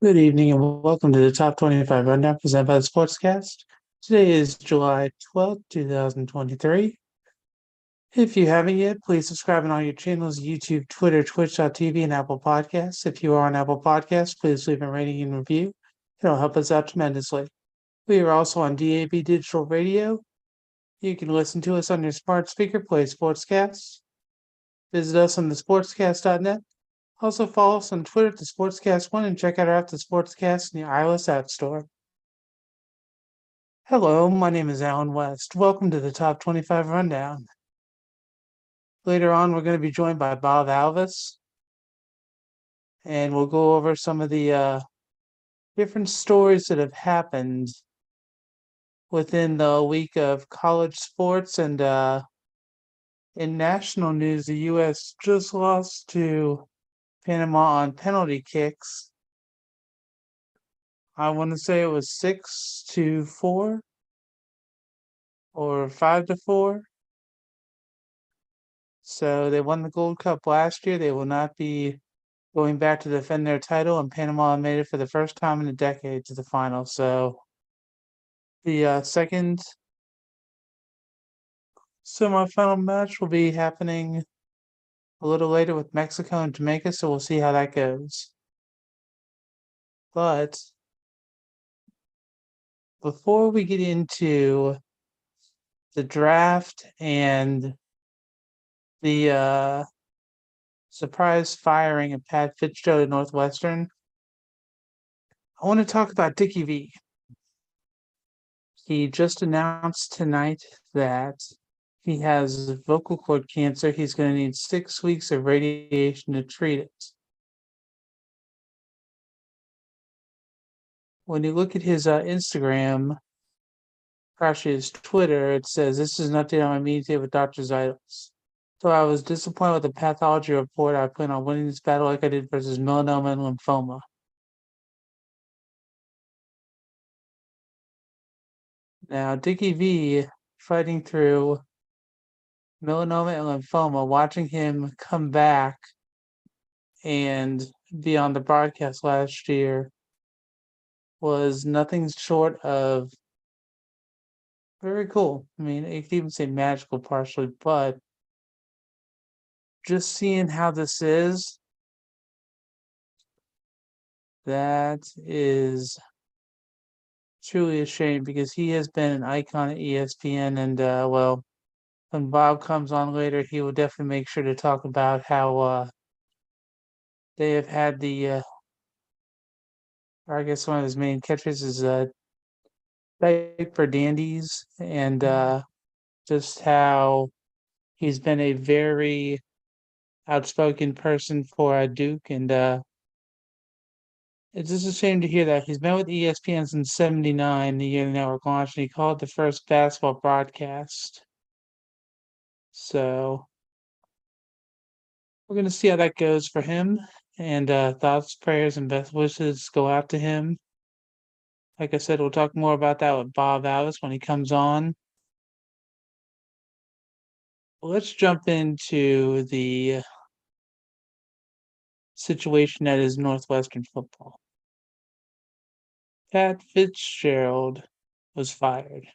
Good evening and welcome to the Top 25 Rundown presented by the Sportscast. Today is July 12th, 2023. If you haven't yet, please subscribe on all your channels YouTube, Twitter, Twitch.tv, and Apple Podcasts. If you are on Apple Podcasts, please leave a rating and review. It'll help us out tremendously. We are also on DAB Digital Radio. You can listen to us on your smart speaker, play Sportscasts. Visit us on thesportscast.net. Also follow us on Twitter at the Sportscast1 and check out our app, the Sportscast, in the iOS App Store. Hello, my name is Alan West. Welcome to the Top 25 Rundown. Later on, we're going to be joined by Bob Alvis, and we'll go over some of the different stories that have happened within the week of college sports. And in national news, the U.S. just lost to Panama on penalty kicks. I want to say it was 6-4 or 5-4. So they won the Gold Cup last year. They will not be going back to defend their title, and Panama made it for the first time in a decade to the final. So the second semifinal match will be happening a little later with Mexico and Jamaica. So we'll see how that goes. But before we get into the draft and the surprise firing of Pat Fitzgerald at Northwestern, I want to talk about Dickie V. He just announced tonight that he has vocal cord cancer. He's going to need 6 weeks of radiation to treat it. When you look at his Instagram, actually his Twitter, it says, "This is an update on my meeting with Dr. Zidles. So I was disappointed with the pathology report. I plan on winning this battle like I did versus melanoma and lymphoma." Now, Dickie V fighting through melanoma and lymphoma, watching him come back and be on the broadcast last year was nothing short of very cool. I mean, you could even say magical partially, but just seeing how this is, that is truly a shame because he has been an icon at ESPN. And, well, when Bob comes on later, he will definitely make sure to talk about how they have had or I guess one of his main catches is diaper dandies, and just how he's been a very outspoken person for Duke, and it's just a shame to hear that. He's been with ESPN since '79, the year the network launched, and he called the first basketball broadcast. So we're gonna see how that goes for him, and thoughts, prayers, and best wishes go out to him. Like I said, we'll talk more about that with Bob Alvis when he comes on. Let's jump into the situation that is Northwestern football. Pat Fitzgerald was fired.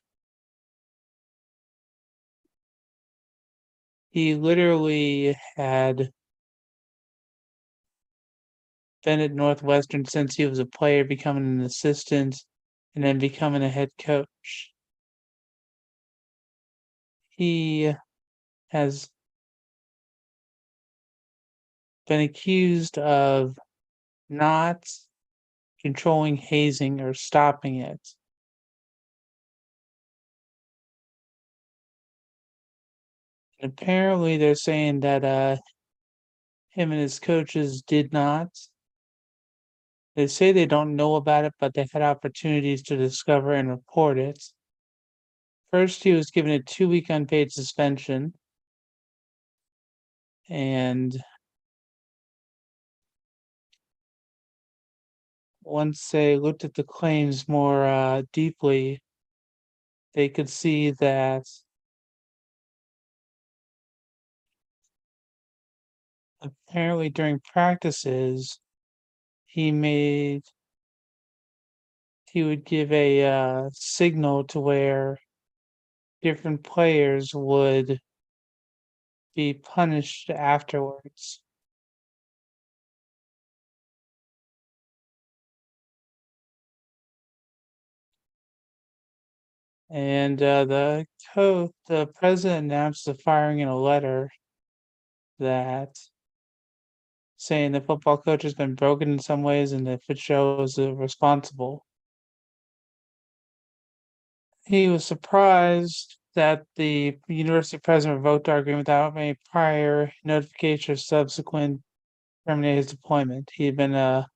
He literally had been at Northwestern since he was a player, becoming an assistant, and then becoming a head coach. He has been accused of not controlling hazing or stopping it. And apparently, they're saying that him and his coaches did not. They say they don't know about it, but they had opportunities to discover and report it. First, he was given a 2-week unpaid suspension, and once they looked at the claims more deeply, they could see that apparently during practices, he made he would give a signal to where different players would be punished afterwards. And the president announced the firing in a letter that saying the football coach has been broken in some ways and that Fitzgerald was responsible. He was surprised that the university president revoked our agreement without any prior notification or subsequent terminated his deployment. He had been one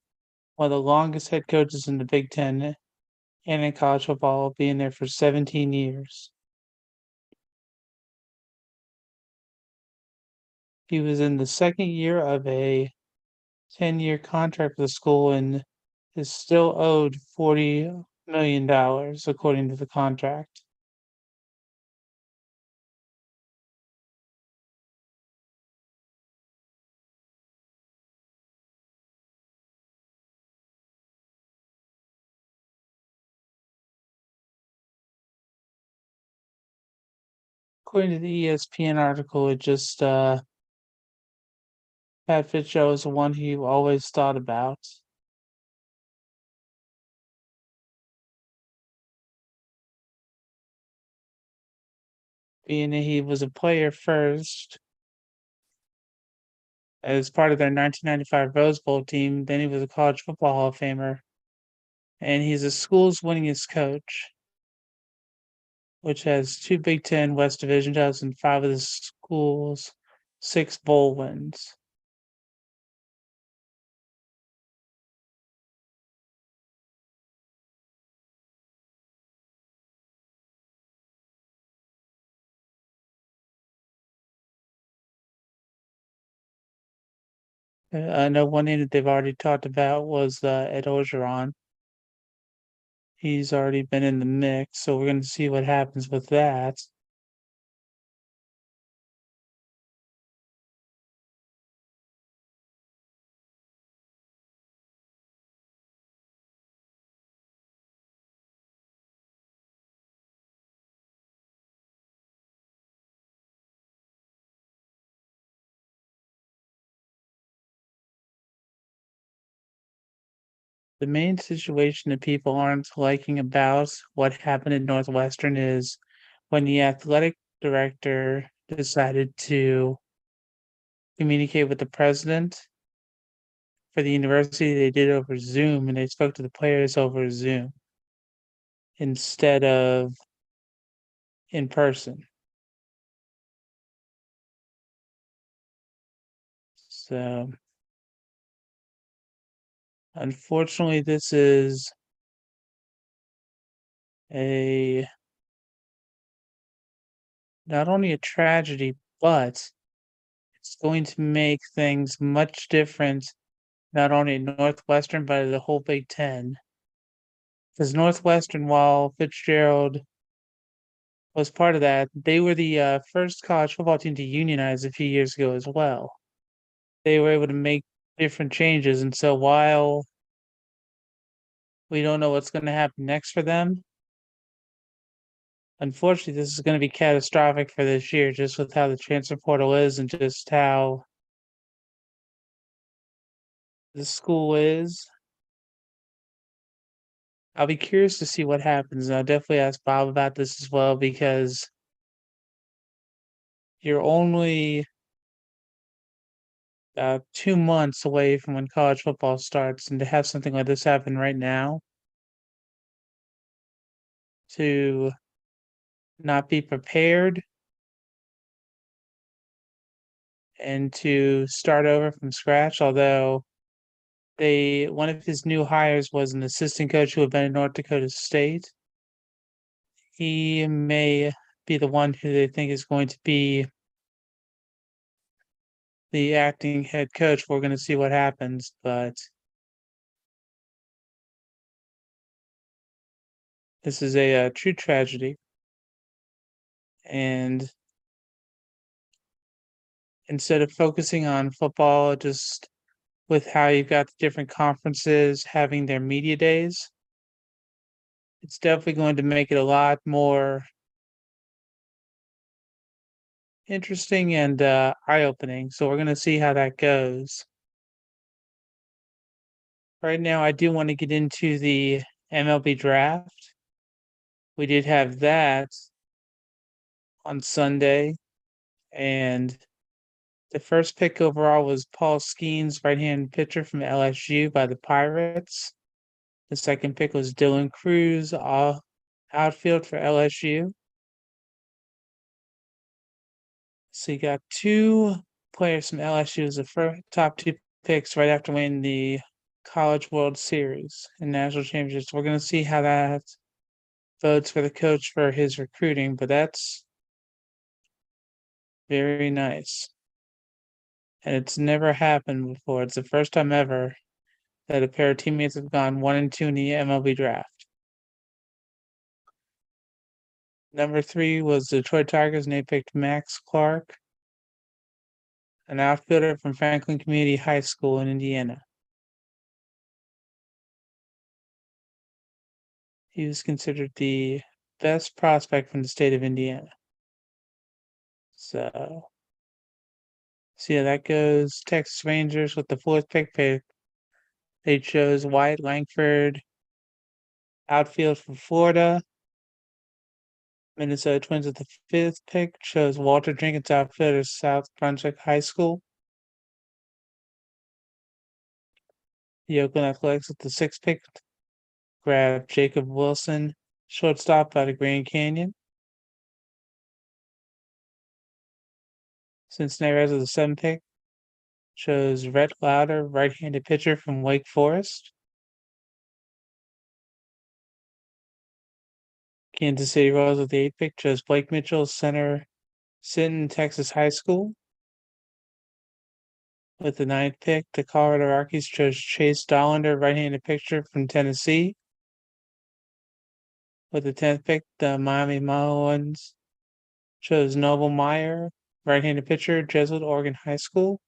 of the longest head coaches in the Big Ten and in college football, being there for 17 years. He was in the second year of a 10-year contract with the school and is still owed $40 million, according to the contract. According to the ESPN article, it just Pat Fitzgerald was the one he always thought about. Being that he was a player first as part of their 1995 Rose Bowl team, then he was a college football Hall of Famer, and he's the school's winningest coach, which has two Big Ten West Division titles and five of the school's 6 bowl wins. I know one name that they've already talked about was Ed Orgeron. He's already been in the mix, so we're going to see what happens with that. The main situation that people aren't liking about what happened at Northwestern is when the athletic director decided to communicate with the president for the university, they did over Zoom and they spoke to the players over Zoom instead of in person. So unfortunately, this is a not only a tragedy, but it's going to make things much different, not only at Northwestern, but the whole Big Ten. Because Northwestern, while Fitzgerald was part of that, they were the first college football team to unionize a few years ago as well. They were able to make different changes, and so while we don't know what's going to happen next for them, unfortunately, this is going to be catastrophic for this year, just with how the transfer portal is and just how the school is. I'll be curious to see what happens. And I'll definitely ask Bob about this as well because you're only 2 months away from when college football starts, and to have something like this happen right now, to not be prepared and to start over from scratch, although one of his new hires was an assistant coach who had been at North Dakota State. He may be the one who they think is going to be the acting head coach. We're going to see what happens, but this is a true tragedy. And instead of focusing on football, just with how you've got the different conferences having their media days, It's definitely going to make it a lot more interesting and eye-opening. So we're going to see how that goes. Right now, I do want to get into the MLB draft. We did have that on Sunday, and the first pick overall was Paul Skeens, right-handed pitcher from LSU by the Pirates. The second pick was Dylan Cruz, outfield for LSU. So you got two players from LSU as the first top two picks right after winning the College World Series and National Championships. We're going to see how that votes for the coach for his recruiting, but that's very nice. And it's never happened before. It's the first time ever that a pair of teammates have gone 1-2 in the MLB draft. Number 3 was the Detroit Tigers, and they picked Max Clark, an outfielder from Franklin Community High School in Indiana. He was considered the best prospect from the state of Indiana. So, see how that goes. Texas Rangers with the 4th pick. They chose Wyatt Langford, outfield from Florida. Minnesota Twins with the 5th pick chose Walter Jenkins, outfielder, South Brunswick High School. The Oakland Athletics with the 6th pick grabbed Jacob Wilson, shortstop out of Grand Canyon. Cincinnati Reds with the 7th pick chose Rhett Lauder, right-handed pitcher from Wake Forest. Kansas City Royals with the 8th pick chose Blake Mitchell, center, Sinton, Texas High School. With the 9th pick, the Colorado Rockies chose Chase Dollander, right-handed pitcher from Tennessee. With the 10th pick, the Miami Marlins chose Noble Meyer, right-handed pitcher, Jesuit Oregon High School.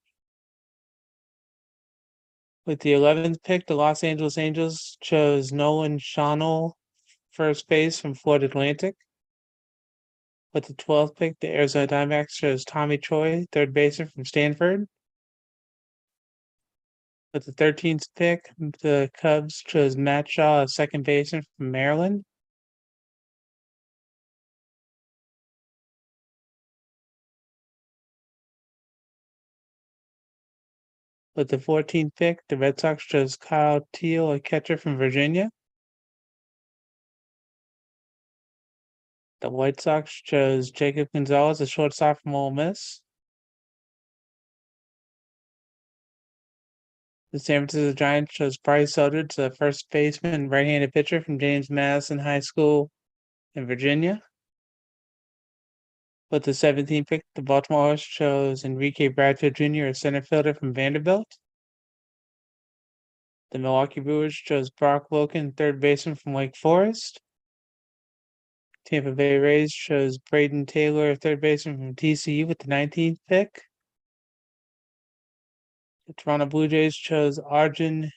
With the 11th pick, the Los Angeles Angels chose Nolan Schonel, first base from Florida Atlantic. With the 12th pick, the Arizona Diamondbacks chose Tommy Choi, third baseman from Stanford. With the 13th pick, the Cubs chose Matt Shaw, a second baseman from Maryland. With the 14th pick, the Red Sox chose Kyle Teal, a catcher from Virginia. The White Sox chose Jacob Gonzalez, a shortstop from Ole Miss. The San Francisco Giants chose Bryce Eldridge, the first baseman, right-handed pitcher from James Madison High School in Virginia. With the 17th pick, the Baltimore Orioles chose Enrique Bradfield Jr., a center fielder from Vanderbilt. The Milwaukee Brewers chose Brock Wilken, third baseman from Wake Forest. Tampa Bay Rays chose Braden Taylor, third baseman from TCU, with the 19th pick. The Toronto Blue Jays chose Arjun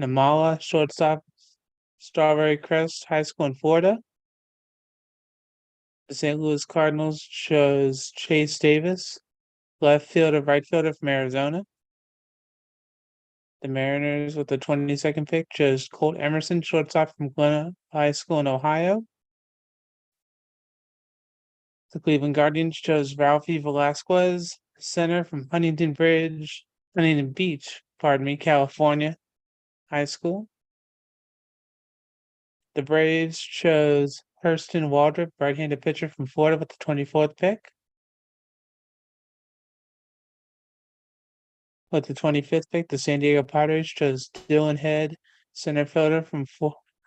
Namala, shortstop, Strawberry Crest High School in Florida. The St. Louis Cardinals chose Chase Davis, left fielder, right fielder from Arizona. The Mariners with the 22nd pick chose Colt Emerson, shortstop from Glen High School in Ohio. The Cleveland Guardians chose Ralphie Velasquez, center from Huntington Beach, California High School. The Braves chose Hurston Waldrop, right-handed pitcher from Florida, with the 24th pick. With the 25th pick, the San Diego Padres chose Dylan Head, center fielder from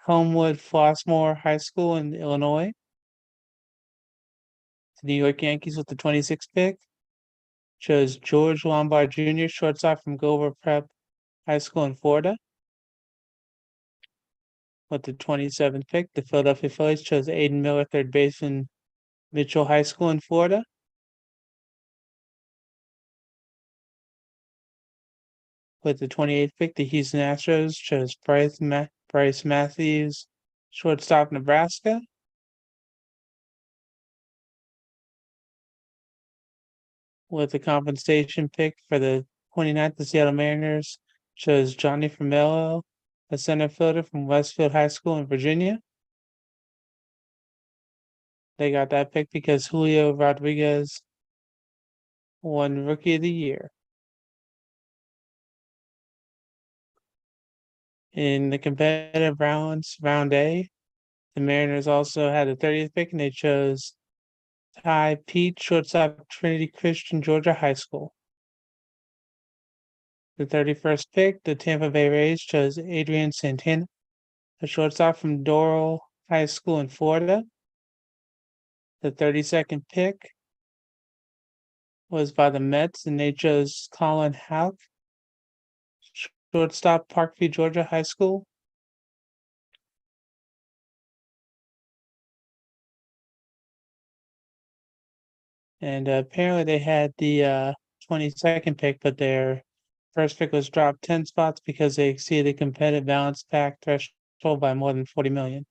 Homewood Flossmoor High School in Illinois. The New York Yankees with the 26th pick chose George Lombard Jr., shortstop from Gilbert Prep High School in Florida. With the 27th pick, the Philadelphia Phillies chose Aiden Miller, third baseman, Mitchell High School in Florida. With the 28th pick, the Houston Astros chose Bryce Matthews, Shortstop, Nebraska. With the compensation pick for the 29th, the Seattle Mariners chose Johnny Framello, a center fielder from Westfield High School in Virginia. They got that pick because Julio Rodriguez won Rookie of the Year. In the competitive rounds, round A, the Mariners also had the 30th pick and they chose Ty Pete, shortstop, Trinity Christian Georgia High School. The 31st pick, the Tampa Bay Rays chose Adrian Santana, a shortstop from Doral High School in Florida. The 32nd pick was by the Mets, and they chose Colin Houck, shortstop, Parkview, Georgia High School. And apparently they had the 22nd pick, but their first pick was dropped 10 spots because they exceeded the competitive balance pack threshold by more than 40 million.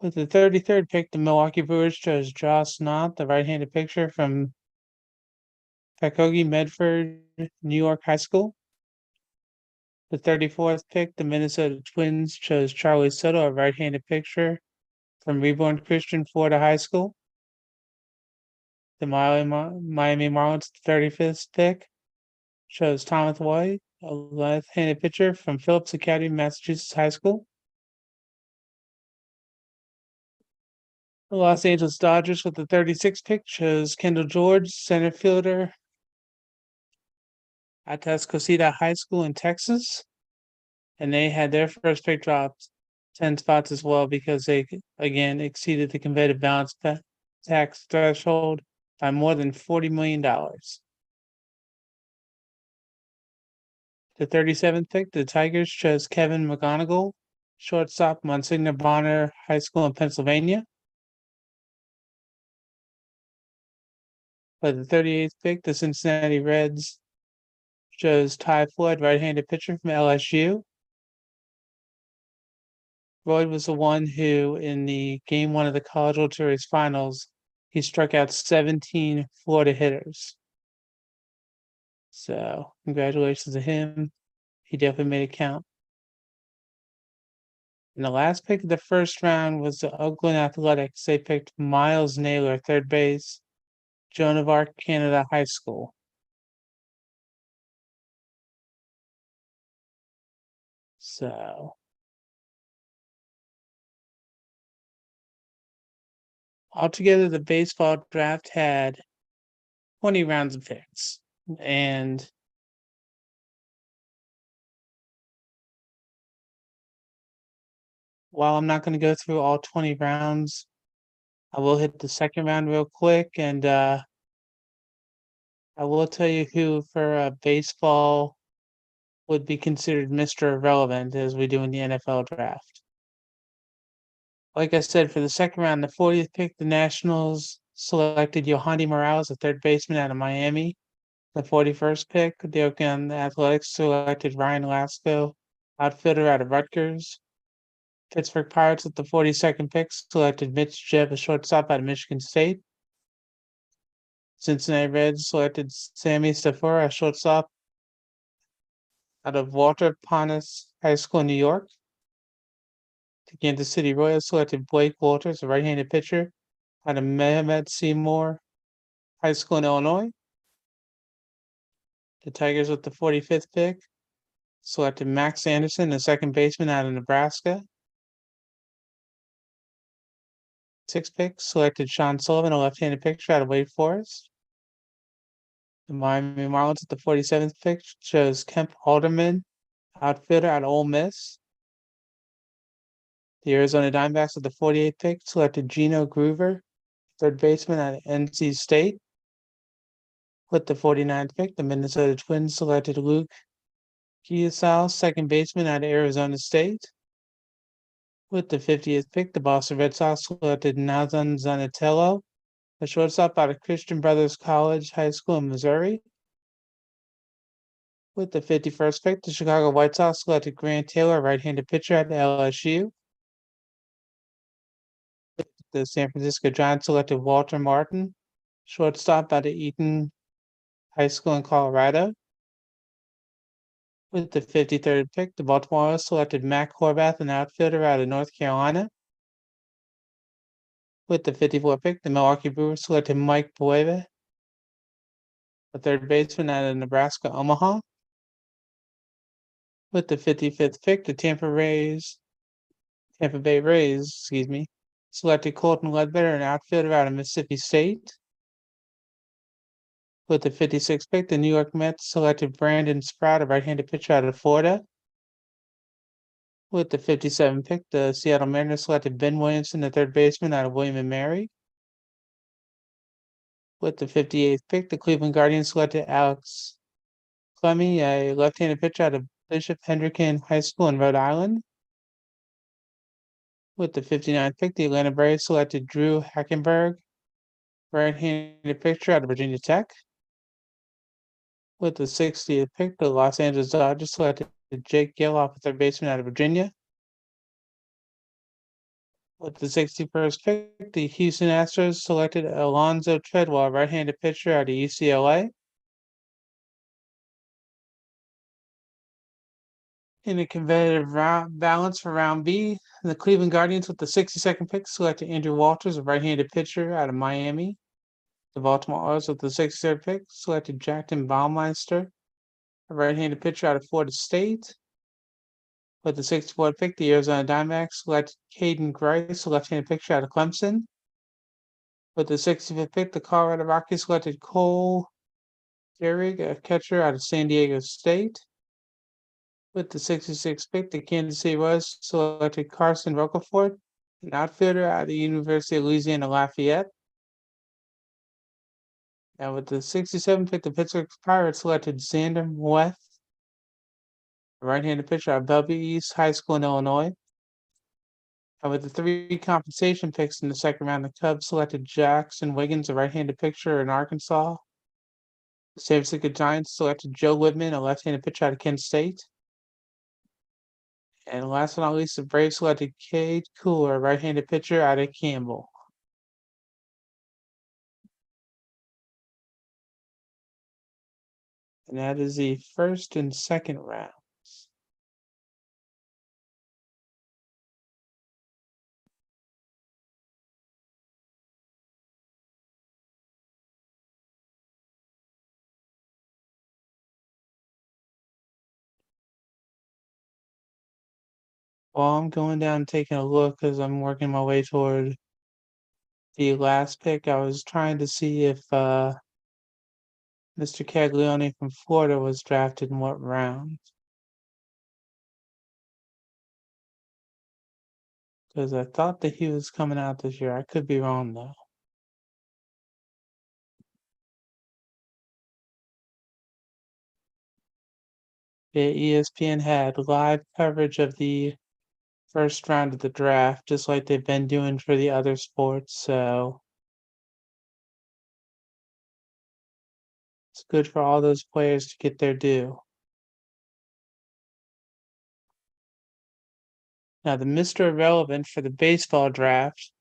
With the 33rd pick, the Milwaukee Brewers chose Josh Knott, the right-handed pitcher from Pekogi Medford, New York High School. The 34th pick, the Minnesota Twins chose Charlie Soto, a right-handed pitcher from Reborn Christian Florida High School. The Miami Marlins 35th pick chose Thomas White, a left-handed pitcher from Phillips Academy, Massachusetts High School. The Los Angeles Dodgers with the 36th pick chose Kendall George, center fielder at Atascocita High School in Texas. And they had their first pick dropped 10 spots as well because they, again, exceeded the competitive balance tax threshold by more than $40 million. The 37th pick, the Tigers chose Kevin McGonigal, shortstop, Monsignor Bonner High School in Pennsylvania. For the 38th pick, the Cincinnati Reds chose Ty Floyd, right-handed pitcher from LSU. Floyd was the one who, in the game one of the College World Series finals, he struck out 17 Florida hitters. So, congratulations to him. He definitely made it count. And the last pick of the first round was the Oakland Athletics. They picked Miles Naylor, third base, Joan of Arc, Canada High School. So, altogether, the baseball draft had 20 rounds of picks. And while I'm not going to go through all 20 rounds, I will hit the second round real quick. And I will tell you who for baseball would be considered Mr. Irrelevant as we do in the NFL draft. Like I said, for the second round, the 40th pick, the Nationals selected Yohandy Morales, a third baseman out of Miami. The 41st pick, the Oakland Athletics selected Ryan Lasco, outfielder out of Rutgers. Pittsburgh Pirates at the 42nd pick selected Mitch Jebb, a shortstop out of Michigan State. Cincinnati Reds selected Sammy Stafora, a shortstop out of Walter Ponus High School in New York. The Kansas City Royals selected Blake Walters, a right-handed pitcher out of Mehmet Seymour High School in Illinois. The Tigers with the 45th pick selected Max Anderson, a second baseman out of Nebraska. Sixth pick selected Sean Sullivan, a left-handed pitcher out of Wake Forest. The Miami Marlins at the 47th pick chose Kemp Alderman, outfielder out of Ole Miss. The Arizona Diamondbacks at the 48th pick selected Gino Groover, third baseman out of NC State. With the 49th pick, the Minnesota Twins selected Luke Giasal, second baseman out of Arizona State. With the 50th pick, the Boston Red Sox selected Nazan Zanatello, a shortstop out of Christian Brothers College High School in Missouri. With the 51st pick, the Chicago White Sox selected Grant Taylor, right-handed pitcher at LSU. The San Francisco Giants selected Walter Martin, shortstop out of Eaton High School in Colorado. With the 53rd pick, the Baltimore Orioles selected Matt Horvath, an outfielder out of North Carolina. With the 54th pick, the Milwaukee Brewers selected Mike Bueve, a third baseman out of Nebraska Omaha. With the 55th pick, the Tampa Bay Rays, selected Colton Ledbetter, an outfielder out of Mississippi State. With the 56th pick, the New York Mets selected Brandon Sprout, a right-handed pitcher out of Florida. With the 57th pick, the Seattle Mariners selected Ben Williamson, the third baseman out of William and Mary. With the 58th pick, the Cleveland Guardians selected Alex Clemmie, a left-handed pitcher out of Bishop Hendricken High School in Rhode Island. With the 59th pick, the Atlanta Braves selected Drew Hackenberg, right-handed pitcher out of Virginia Tech. With the 60th pick, the Los Angeles Dodgers selected Jake Geloff, a third baseman out of Virginia. With the 61st pick, the Houston Astros selected Alonzo Treadwell, right-handed pitcher out of UCLA. In a competitive balance for round B, the Cleveland Guardians with the 62nd pick selected Andrew Walters, a right-handed pitcher out of Miami. The Baltimore Orioles with the 63rd pick selected Jackson Baumeister, a right-handed pitcher out of Florida State. With the 64th pick, the Arizona Diamondbacks selected Caden Grice, a left-handed pitcher out of Clemson. With the 65th pick, the Colorado Rockies selected Cole Gehrig, a catcher out of San Diego State. With the 66th pick, the Kansas City Royals selected Carson Rocafort, an outfielder out of the University of Louisiana Lafayette. And with the 67th pick, the Pittsburgh Pirates selected Xander Mueth, a right-handed pitcher out of Bellevue East High School in Illinois. And with the 3 compensation picks in the second round, the Cubs selected Jackson Wiggins, a right-handed pitcher in Arkansas. The San Francisco Giants selected Joe Whitman, a left-handed pitcher out of Kent State. And last but not least, the Braves selected Cade Cooler, a right-handed pitcher out of Campbell. And that is the first and second rounds. Well, I'm going down and taking a look because I'm working my way toward the last pick. I was trying to see if Mr. Caglione from Florida was drafted in what round. Because I thought that he was coming out this year. I could be wrong though. Yeah, ESPN had live coverage of the first round of the draft, just like they've been doing for the other sports, so it's good for all those players to get their due. Now, the Mr. Irrelevant for the baseball draft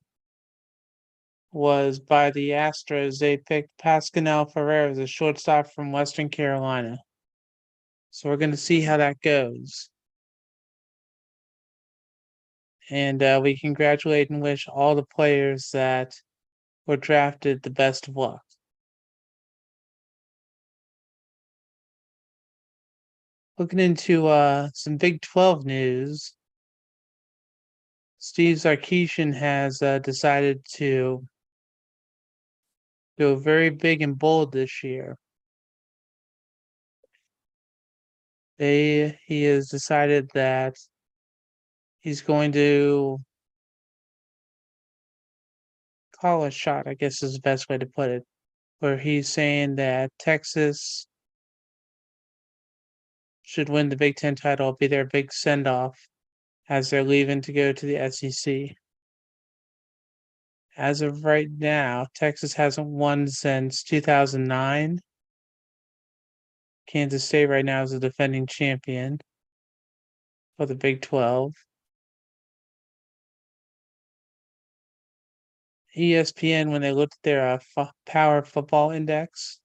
was by the Astros. They picked Pascal Ferrer as a shortstop from Western Carolina. So we're going to see how that goes. And we congratulate and wish all the players that were drafted the best of luck. Looking into some Big 12 news, Steve Sarkisian has decided to go very big and bold this year. He has decided that he's going to call a shot, I guess is the best way to put it, where he's saying that Texas should win the Big Ten title, be their big send off as they're leaving to go to the SEC. As of right now, Texas hasn't won since 2009. Kansas State right now is the defending champion for the Big 12. ESPN, when they looked at their power football index,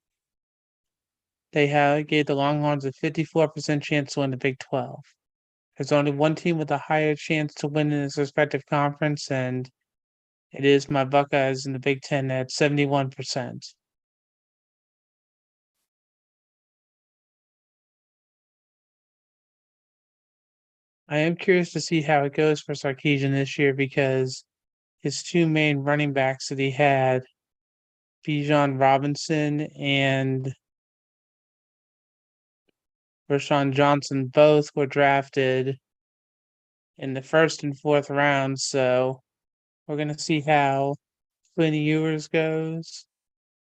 they gave the Longhorns a 54% chance to win the Big 12. There's only one team with a higher chance to win in its respective conference, and it is my Buckeyes in the Big 10 at 71%. I am curious to see how it goes for Sarkisian this year because his two main running backs that he had, Bijan Robinson and Rashawn Johnson, both were drafted in the first and fourth rounds. So we're going to see how Quinn Ewers goes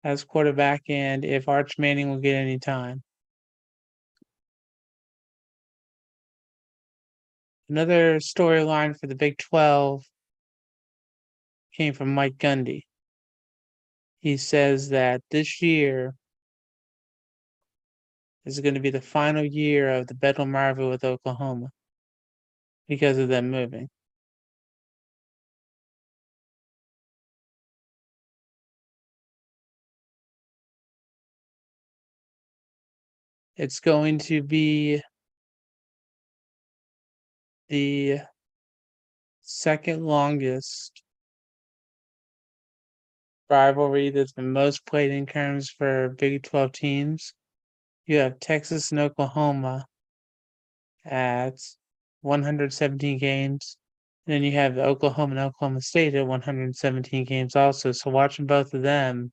as quarterback and if Arch Manning will get any time. Another storyline for the Big 12 came from Mike Gundy. He says that this year is going to be the final year of the Bedlam rivalry with Oklahoma because of them moving. It's going to be the second longest rivalry that's been most played in terms for Big 12 teams. You have Texas and Oklahoma at 117 games. And then you have Oklahoma and Oklahoma State at 117 games also. So watching both of them,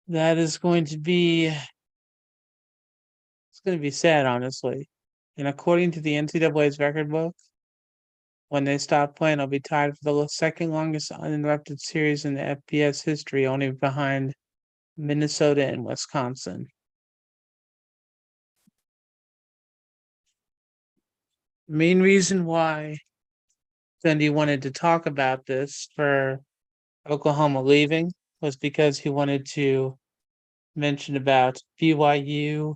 that is going to be sad, honestly. And according to the NCAA's record book, when they stop playing, it'll be tied for the second longest uninterrupted series in the FBS history, only behind Minnesota and Wisconsin. Main reason why Gundy wanted to talk about this for Oklahoma leaving was because he wanted to mention about BYU,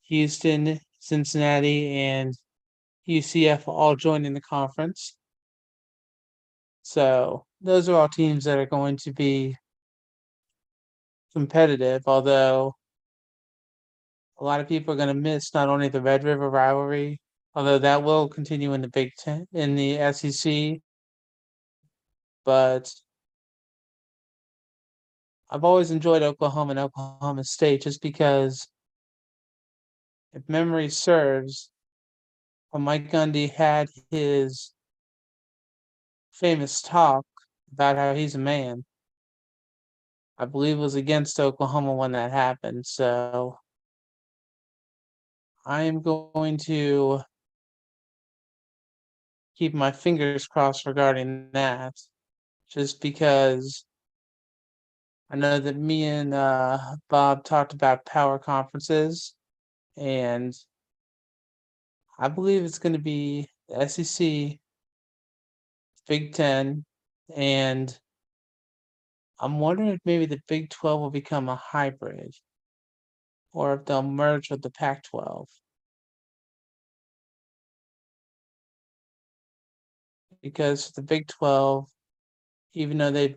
Houston, Cincinnati, and UCF all joining the conference. So those are all teams that are going to be competitive, although a lot of people are going to miss not only the Red River rivalry, although that will continue in the Big Ten, in the SEC, but I've always enjoyed Oklahoma and Oklahoma State just because, if memory serves, when Mike Gundy had his famous talk about how he's a man, I believe it was against Oklahoma when that happened. So I am going to keep my fingers crossed regarding that, just because I know that me and Bob talked about power conferences, and I believe it's going to be the SEC, Big Ten, and I'm wondering if maybe the Big 12 will become a hybrid or if they'll merge with the Pac 12. Because the Big 12, even though they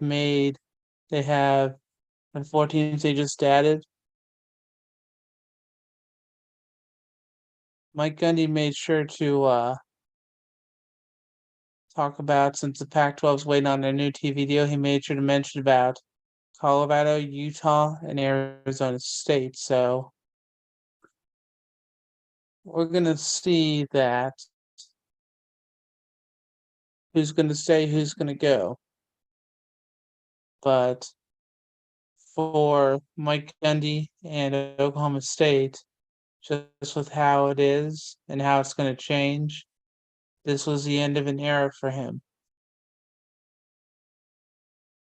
have the 4 teams they just added, Mike Gundy made sure to talk about, since the Pac 12 is waiting on their new TV deal, he made sure to mention about Colorado, Utah, and Arizona State. So we're going to see that who's going to stay, who's going to go. But for Mike Gundy and Oklahoma State, just with how it is and how it's going to change, this was the end of an era for him.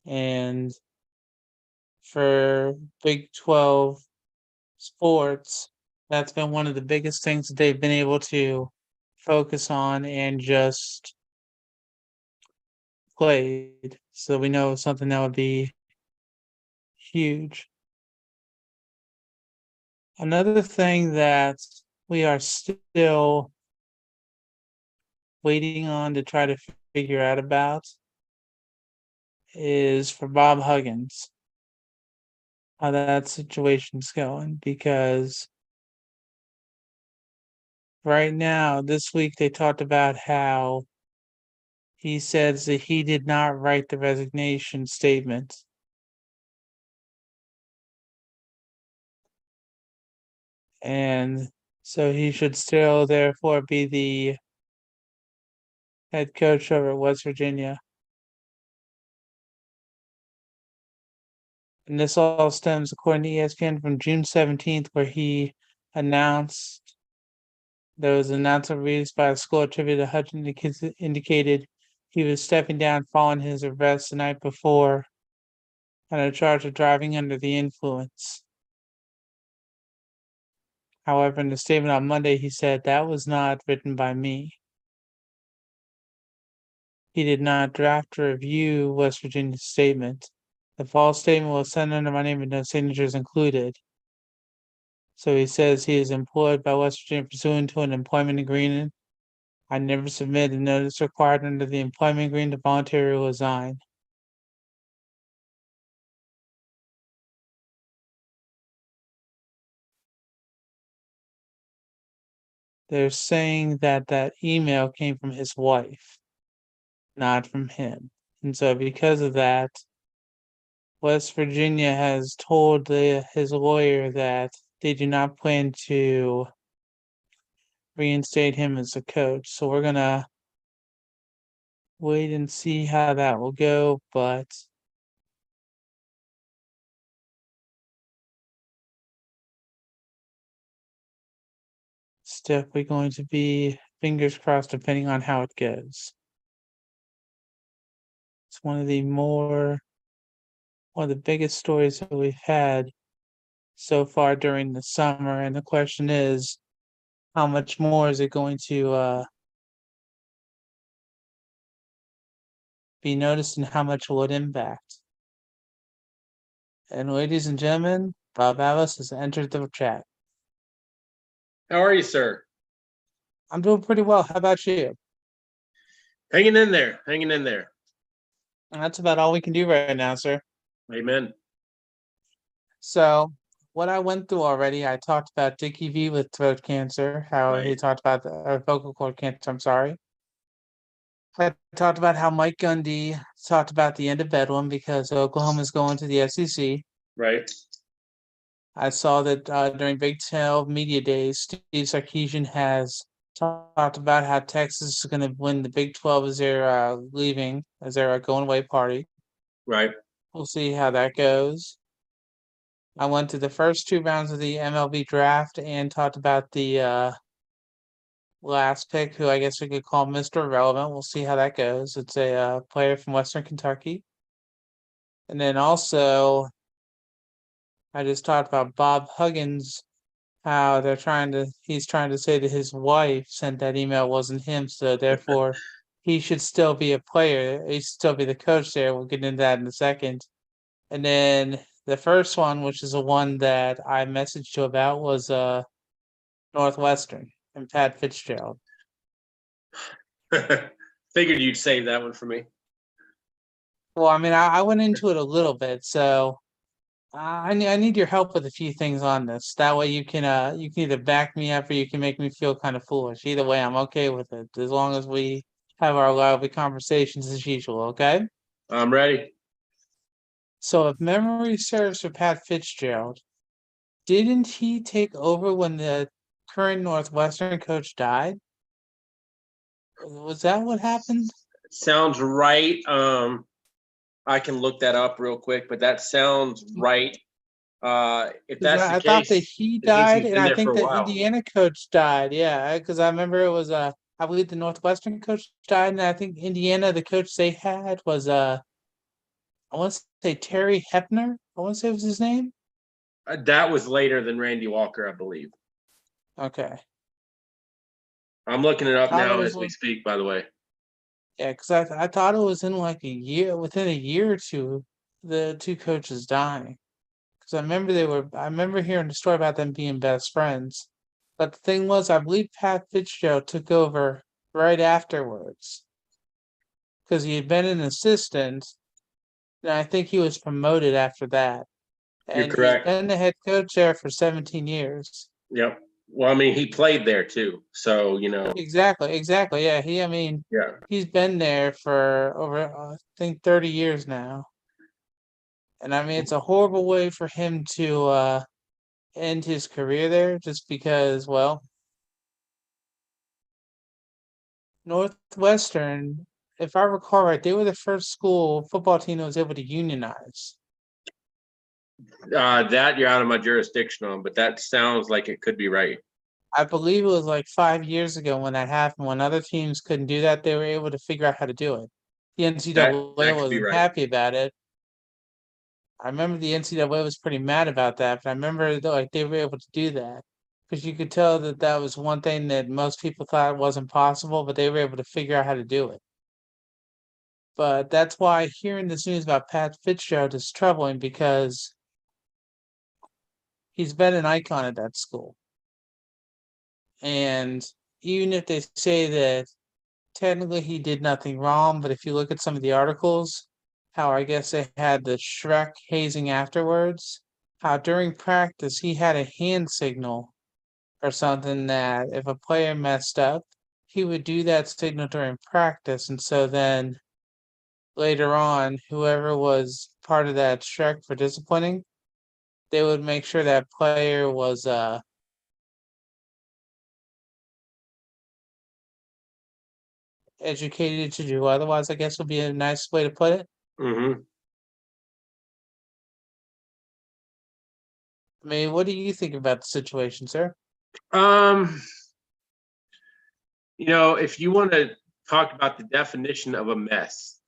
And for Big 12 sports, that's been one of the biggest things that they've been able to focus on and just played. So we know something that would be huge. Another thing that we are still waiting on to try to figure out about is for Bob Huggins, how that situation's going, because right now, this week, they talked about how he says that he did not write the resignation statement. And so he should still, therefore, be the head coach over at West Virginia. And this all stems, according to ESPN, from June 17th, where he announced there was an announcement released by a school attributed to Hutchins indicated he was stepping down following his arrest the night before on a charge of driving under the influence. However, in the statement on Monday, he said that was not written by me. He did not draft or review West Virginia's statement. The false statement was sent under my name with no signatures included. So he says he is employed by West Virginia pursuant to an employment agreement. I never submitted a notice required under the employment agreement to voluntarily resign. They're saying that that email came from his wife, not from him. And so because of that, West Virginia has told his lawyer that they do not plan to reinstate him as a coach. So we're gonna wait and see how that will go, but it's definitely going to be fingers crossed depending on how it goes. It's one of the biggest stories that we've had so far during the summer, and the question is, how much more is it going to be noticed, and how much will it impact? And ladies and gentlemen, Bob Alice has entered the chat. How are you, sir? I'm doing pretty well. How about you? Hanging in there, hanging in there. And that's about all we can do right now, sir. Amen. So, what I went through already, I talked about Dickie V with throat cancer, how he Right. talked about vocal cord cancer. I'm sorry. I talked about how Mike Gundy talked about the end of Bedlam because Oklahoma's going to the SEC. Right. I saw that during Big 12 Media Days, Steve Sarkisian has talked about how Texas is going to win the Big 12 as they're leaving, as their going away party. Right. We'll see how that goes. I went to the first two rounds of the MLB draft and talked about the last pick, who I guess we could call Mr. Irrelevant. We'll see how that goes. It's a player from Western Kentucky. And then also, I just talked about Bob Huggins, how he's trying to say that his wife sent that email, wasn't him, so therefore he should still be a player. He should still be the coach there. We'll get into that in a second. And then the first one, which is the one that I messaged you about, was Northwestern and Pat Fitzgerald. Figured you'd save that one for me. Well, I mean, I went into it a little bit, so I need your help with a few things on this. That way you can either back me up or you can make me feel kind of foolish. Either way, I'm okay with it, as long as we have our lively conversations as usual, okay? I'm ready. So if memory serves for Pat Fitzgerald, didn't he take over when the current Northwestern coach died? Was that what happened? Sounds right. I can look that up real quick, but that sounds right. If that's the I thought that case, he it means died, he's and been I there for think a the while. Indiana coach died. Yeah, because I remember it was I believe the Northwestern coach died, and I think Indiana, the coach they had was I want to say Terry Hepner. I want to say was his name. That was later than Randy Walker, I believe. Okay. I'm looking it up Thought it now was as we speak, by the way. Yeah, because I thought it was in like a year, within a year or two, the two coaches dying. because I remember hearing the story about them being best friends. But the thing was, I believe Pat Fitzgerald took over right afterwards because he had been an assistant, and I think he was promoted after that. You're And he's correct. been the head coach there for 17 years. Yep. Well, I mean, he played there too, so Exactly. Yeah, yeah. he's been there for over, I think, 30 years now. And I mean, it's a horrible way for him to end his career there just because, well, Northwestern, if I recall right, they were the first school football team that was able to unionize. That you're out of my jurisdiction on, but that sounds like it could be right. I believe it was like 5 years ago when that happened. When other teams couldn't do that, they were able to figure out how to do it. The NCAA That could be wasn't right. happy about it. I remember the NCAA was pretty mad about that, but I remember like they were able to do that because you could tell that that was one thing that most people thought wasn't possible, but they were able to figure out how to do it. But that's why hearing this news about Pat Fitzgerald is troubling because he's been an icon at that school. And even if they say that technically he did nothing wrong, but if you look at some of the articles, how I guess they had the Shrek hazing afterwards, how during practice he had a hand signal or something that if a player messed up, he would do that signal during practice. And so then later on, whoever was part of that Shrek for disciplining, they would make sure that player was educated to do otherwise, I guess would be a nice way to put it. Mm-hmm. I mean, what do you think about the situation, sir? Um, if you want to talk about the definition of a mess,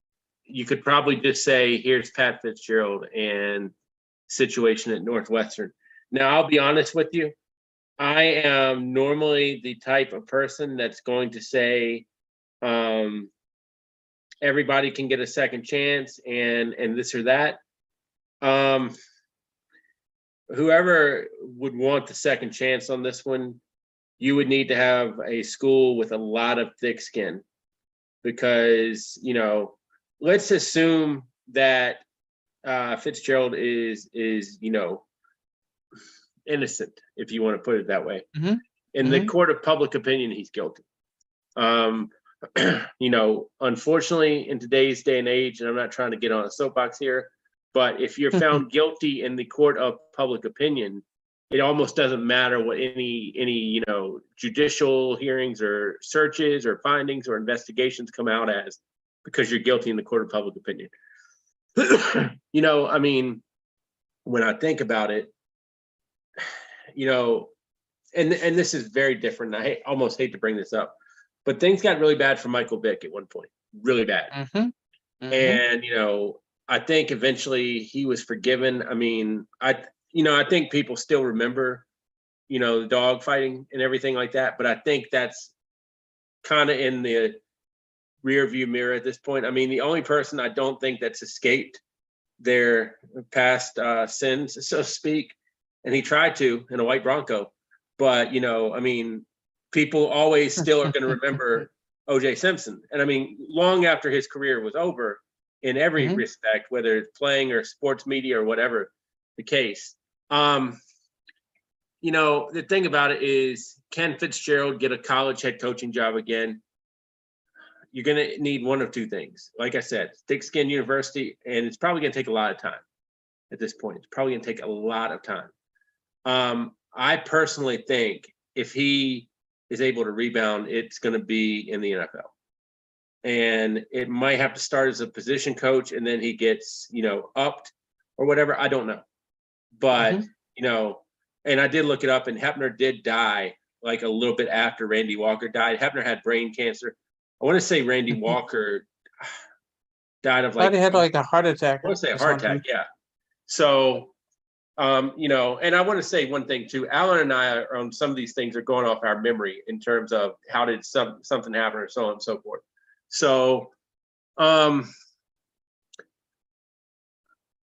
you could probably just say, here's Pat Fitzgerald and situation at Northwestern. Now, I'll be honest with you. I am normally the type of person that's going to say, everybody can get a second chance and this or that. Whoever would want the second chance on this one, you would need to have a school with a lot of thick skin because, let's assume that Fitzgerald is innocent, if you want to put it that way. Mm-hmm. In the court of public opinion, he's guilty. Unfortunately, in today's day and age, and I'm not trying to get on a soapbox here, but if you're found guilty in the court of public opinion, it almost doesn't matter what any judicial hearings or searches or findings or investigations come out as, because you're guilty in the court of public opinion. I mean, when I think about it, and this is very different. I almost hate to bring this up, but things got really bad for Michael Vick at one point, really bad. And I think eventually he was forgiven. I mean, I think people still remember, the dog fighting and everything like that, but I think that's kind of in the rear view mirror at this point. I mean, the only person I don't think that's escaped their past sins, so to speak, and he tried to in a white Bronco, but I mean, people always still are going to remember O.J. Simpson. And I mean, long after his career was over, in every respect, whether it's playing or sports media or whatever the case. The thing about it is, can Fitzgerald get a college head coaching job again? You're going to need one of two things. Like I said, thick skin university, and it's probably going to take a lot of time at this point. It's probably going to take a lot of time. I personally think if he is able to rebound, it's going to be in the NFL. And it might have to start as a position coach and then he gets, upped or whatever. I don't know. But, and I did look it up, and Hepner did die like a little bit after Randy Walker died. Hepner had brain cancer. I want to say Randy Walker died of Thought he had like a heart attack. I want to say a heart attack. Yeah. So, and I want to say one thing too. Alan and I are on some of these things are going off our memory in terms of how did something happen or so on and so forth. So,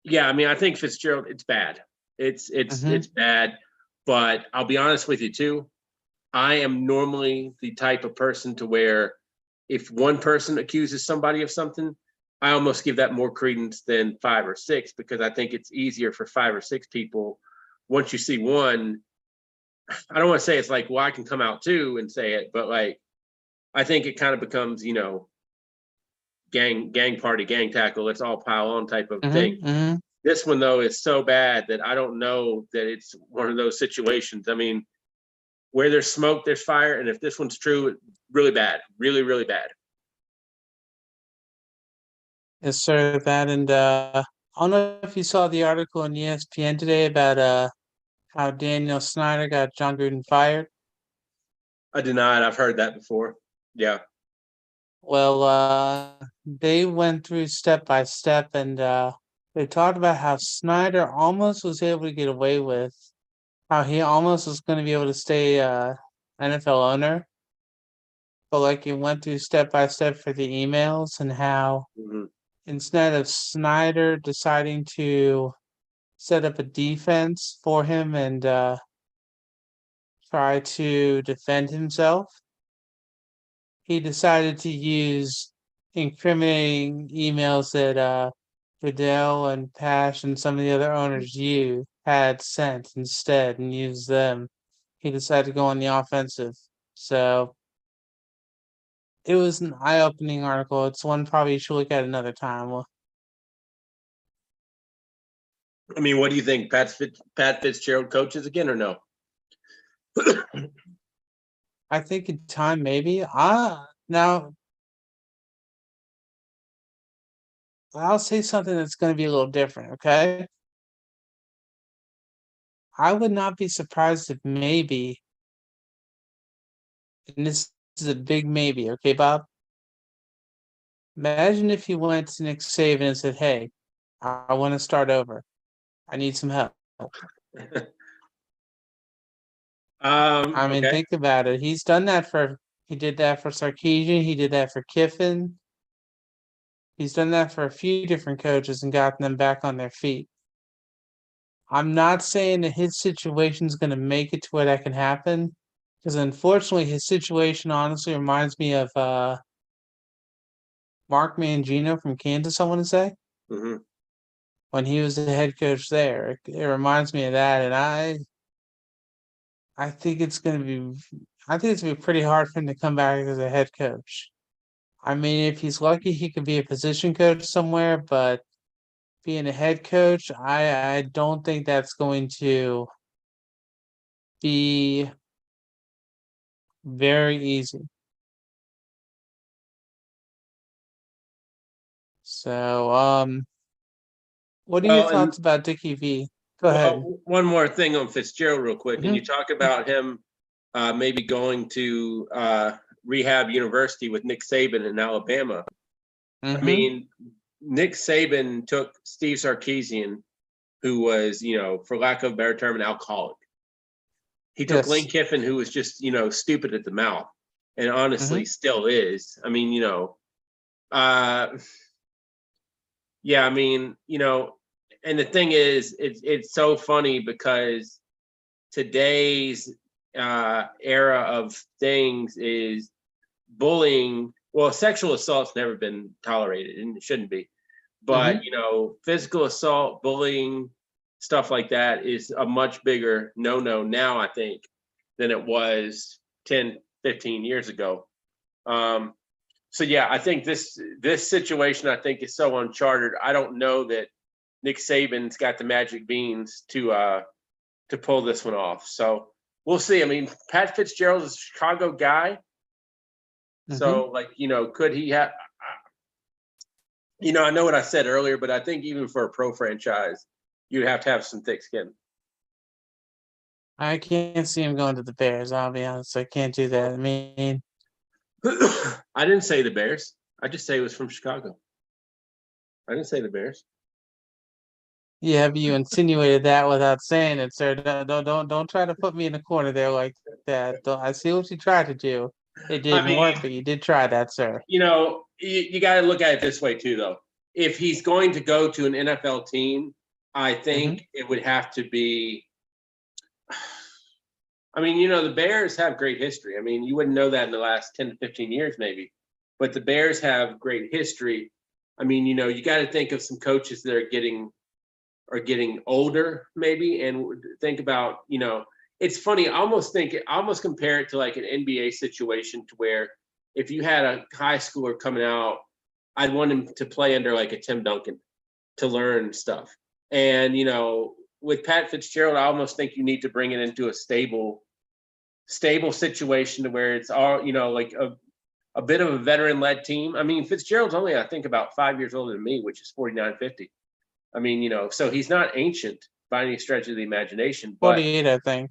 yeah, I mean, I think Fitzgerald, it's bad. It's bad. But I'll be honest with you too. I am normally the type of person to where if one person accuses somebody of something, I almost give that more credence than 5 or 6, because I think it's easier for 5 or 6 people. Once you see one, I don't want to say it's like, well, I can come out too and say it, but like, I think it kind of becomes, gang party, gang tackle, let's all pile on type of thing. This one though is so bad that I don't know that it's one of those situations. I mean, where there's smoke, there's fire, and if this one's true, really bad, really, really bad. Yes, sir. That and I don't know if you saw the article on ESPN today about how Daniel Snyder got John Gruden fired. I did not. I've heard that before. Yeah. Well, they went through step by step, and they talked about how Snyder almost was able to get away with, how he almost was going to be able to stay NFL owner, but like he went through step by step for the emails, and how instead of Snyder deciding to set up a defense for him and try to defend himself, he decided to use incriminating emails that Goodell and Pash and some of the other owners you had sent instead, and use them. He decided to go on the offensive. So it was an eye-opening article. It's one probably you should look at another time. Well, I mean, what do you think? Pat Fitzgerald coaches again or no? I think in time maybe. Now I'll say something that's going to be a little different. Okay, I would not be surprised if maybe, and this is a big maybe. Okay, Bob. Imagine if you went to Nick Saban and said, "Hey, I want to start over. I need some help." I mean, Okay. think about it. He did that for Sarkisian. He did that for Kiffin. He's done that for a few different coaches and gotten them back on their feet. I'm not saying that his situation is going to make it to where that can happen, because unfortunately, his situation honestly reminds me of Mark Mangino from Kansas. I want to say when he was the head coach there, it reminds me of that, and I think it's going to be pretty hard for him to come back as a head coach. I mean, if he's lucky, he could be a position coach somewhere, but being a head coach, I don't think that's going to be very easy. So, what are your thoughts about Dickie V? Go ahead. One more thing on Fitzgerald real quick. And you talk about him maybe going to Rehab University with Nick Saban in Alabama. I mean, Nick Saban took Steve Sarkisian, who was, for lack of a better term, an alcoholic. He took Lane Kiffin, who was just, stupid at the mouth, and honestly still is. I mean, yeah, I mean, and the thing is, it's so funny because today's era of things is bullying. Well, sexual assault's never been tolerated, and it shouldn't be. But, physical assault, bullying, stuff like that is a much bigger no-no now, I think, than it was 10, 15 years ago. So, yeah, I think this situation, I think, is so uncharted. I don't know that Nick Saban's got the magic beans to pull this one off. So we'll see. I mean, Pat Fitzgerald is a Chicago guy. So, could he have – I know what I said earlier, but I think even for a pro franchise, you'd have to have some thick skin. I can't see him going to the Bears. I'll be honest. I can't do that. I mean, I didn't say the Bears. I just say it was from Chicago. I didn't say the Bears. Yeah, but you insinuated that without saying it, sir. Don't try to put me in a corner there like that. I see what you tried to do. It didn't work, but you did try that, sir. You got to look at it this way too, though. If he's going to go to an NFL team, I think it would have to be. I mean, the Bears have great history. I mean, you wouldn't know that in the last 10 to 15 years, maybe, but the Bears have great history. I mean, you got to think of some coaches that are getting older, maybe, and think about, it's funny. I almost compare it to like an NBA situation, to where if you had a high schooler coming out, I'd want him to play under like a Tim Duncan to learn stuff. And, with Pat Fitzgerald, I almost think you need to bring it into a stable situation to where it's all, like a bit of a veteran-led team. I mean, Fitzgerald's only, I think, about 5 years older than me, which is 49-50. I mean, so he's not ancient by any stretch of the imagination. But 48, I think.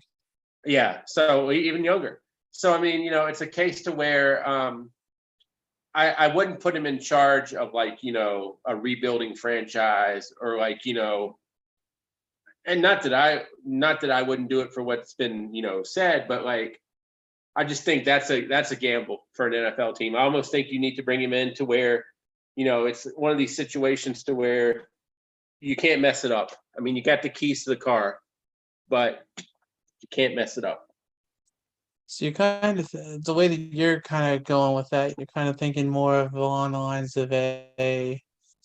Yeah, so even younger. So, I mean, it's a case to where I wouldn't put him in charge of like, a rebuilding franchise, or like, and not that I wouldn't do it for what's been, said, but like, I just think that's a gamble for an NFL team. I almost think you need to bring him in to where, it's one of these situations to where you can't mess it up. I mean, you got the keys to the car, but you can't mess it up. So you're kind of the way that you're kind of going with that, you're kind of thinking more of along the lines of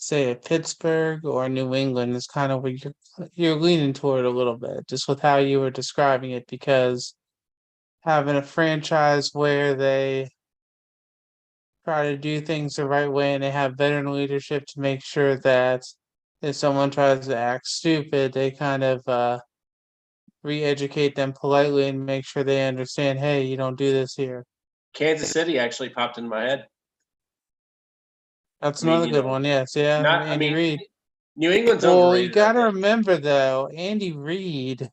say a Pittsburgh or New England is kind of where you're leaning toward a little bit, just with how you were describing it, because having a franchise where they try to do things the right way and they have veteran leadership to make sure that if someone tries to act stupid, they kind of re-educate them politely and make sure they understand, hey, you don't do this here. Kansas City actually popped into my head. That's another good one. Yes, yeah. Andy Reid. New England's Well, overrated. you got to remember though, Andy Reid,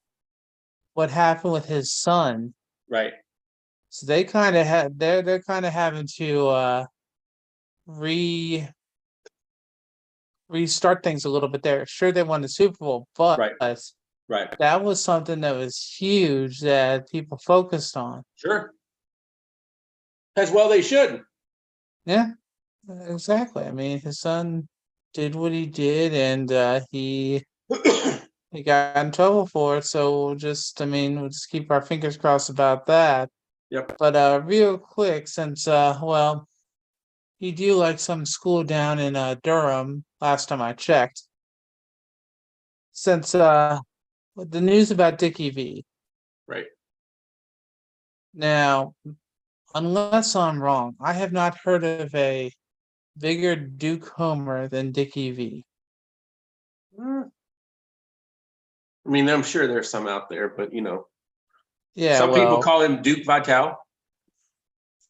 what happened with his son. Right. So they kind of had they're kind of having to restart things a little bit there. Sure, they won the Super Bowl, but right. That was something that was huge that people focused on. Sure. As well they should. Yeah, exactly. I mean, his son did what he did, and he got in trouble for it. So we'll just keep our fingers crossed about that. Yep. But real quick, since you do like some school down in Durham, last time I checked. Since the news about Dickie V. Right. Now, unless I'm wrong, I have not heard of a bigger Duke homer than Dickie V. I mean, I'm sure there's some out there, but Yeah, some people call him Duke Vitale.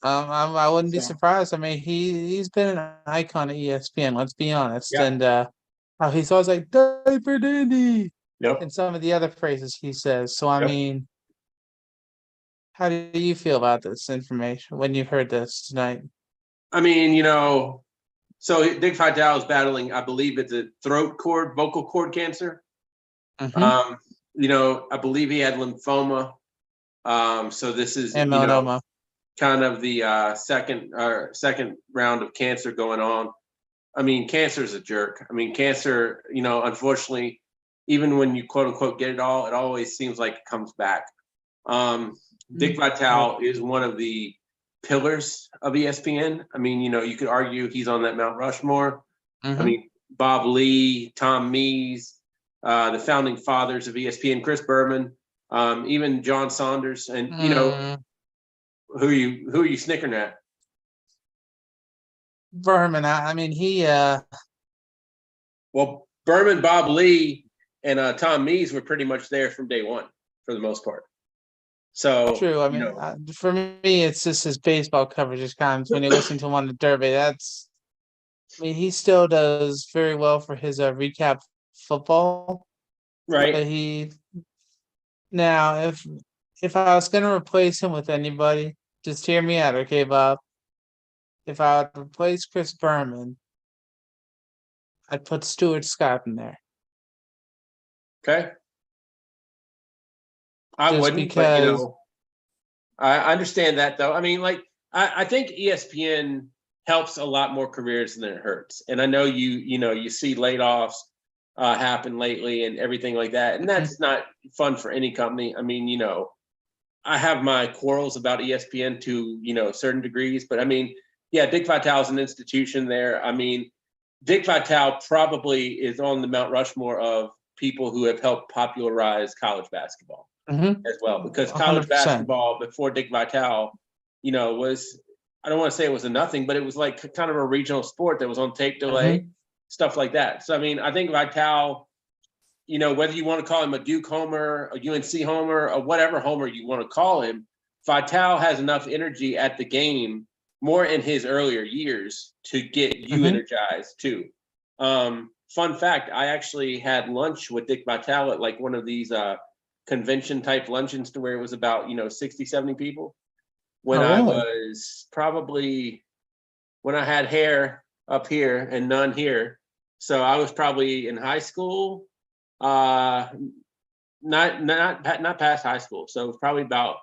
I wouldn't be surprised. I mean, he's been an icon at ESPN. Let's be honest. Yeah. And he's always like diaper dandy. Yep. And some of the other phrases he says. So I mean, how do you feel about this information when you've heard this tonight? I mean, so Dick Vitale is battling, I believe it's a vocal cord cancer. I believe he had lymphoma. So this is melanoma. Kind of the second round of cancer going on. I mean, cancer is a jerk. I mean, cancer, unfortunately, even when you quote unquote get it all, it always seems like it comes back. Dick Vitale is one of the pillars of ESPN. I mean, you could argue he's on that Mount Rushmore. I mean, Bob Lee, Tom Mees, the founding fathers of ESPN, Chris Berman, even John Saunders, and who are you snickering at? Berman. I mean, he. Well, Berman, Bob Lee, and Tom Mees were pretty much there from day one for the most part. So true. I mean, for me, it's just his baseball coverage just comes when you listen to him on the Derby. I mean, he still does very well for his recap football. Right. But now, if I was going to replace him with anybody, just hear me out, okay, Bob? If I would replace Chris Berman, I'd put Stuart Scott in there. Okay. I Just wouldn't, because... but I understand that though. I mean, like I think ESPN helps a lot more careers than it hurts. And I know you see layoffs happened lately and everything like that. And that's not fun for any company. I mean, I have my quarrels about ESPN to, certain degrees, but I mean, yeah, Dick Vitale is an institution there. I mean, Dick Vitale probably is on the Mount Rushmore of people who have helped popularize college basketball as well, because college 100%. basketball before Dick Vitale, was, I don't want to say it was a nothing, but it was like kind of a regional sport that was on tape delay, stuff like that. So, I mean, I think Vitale, whether you want to call him a Duke homer, a UNC homer, or whatever homer you want to call him, Vitale has enough energy at the game, more in his earlier years, to get you energized too. Fun fact, I actually had lunch with Dick Vitale at like one of these convention type luncheons to where it was about 60, 70 people when I was probably, when I had hair up here and none here. So I was probably in high school, not past high school. So it was probably about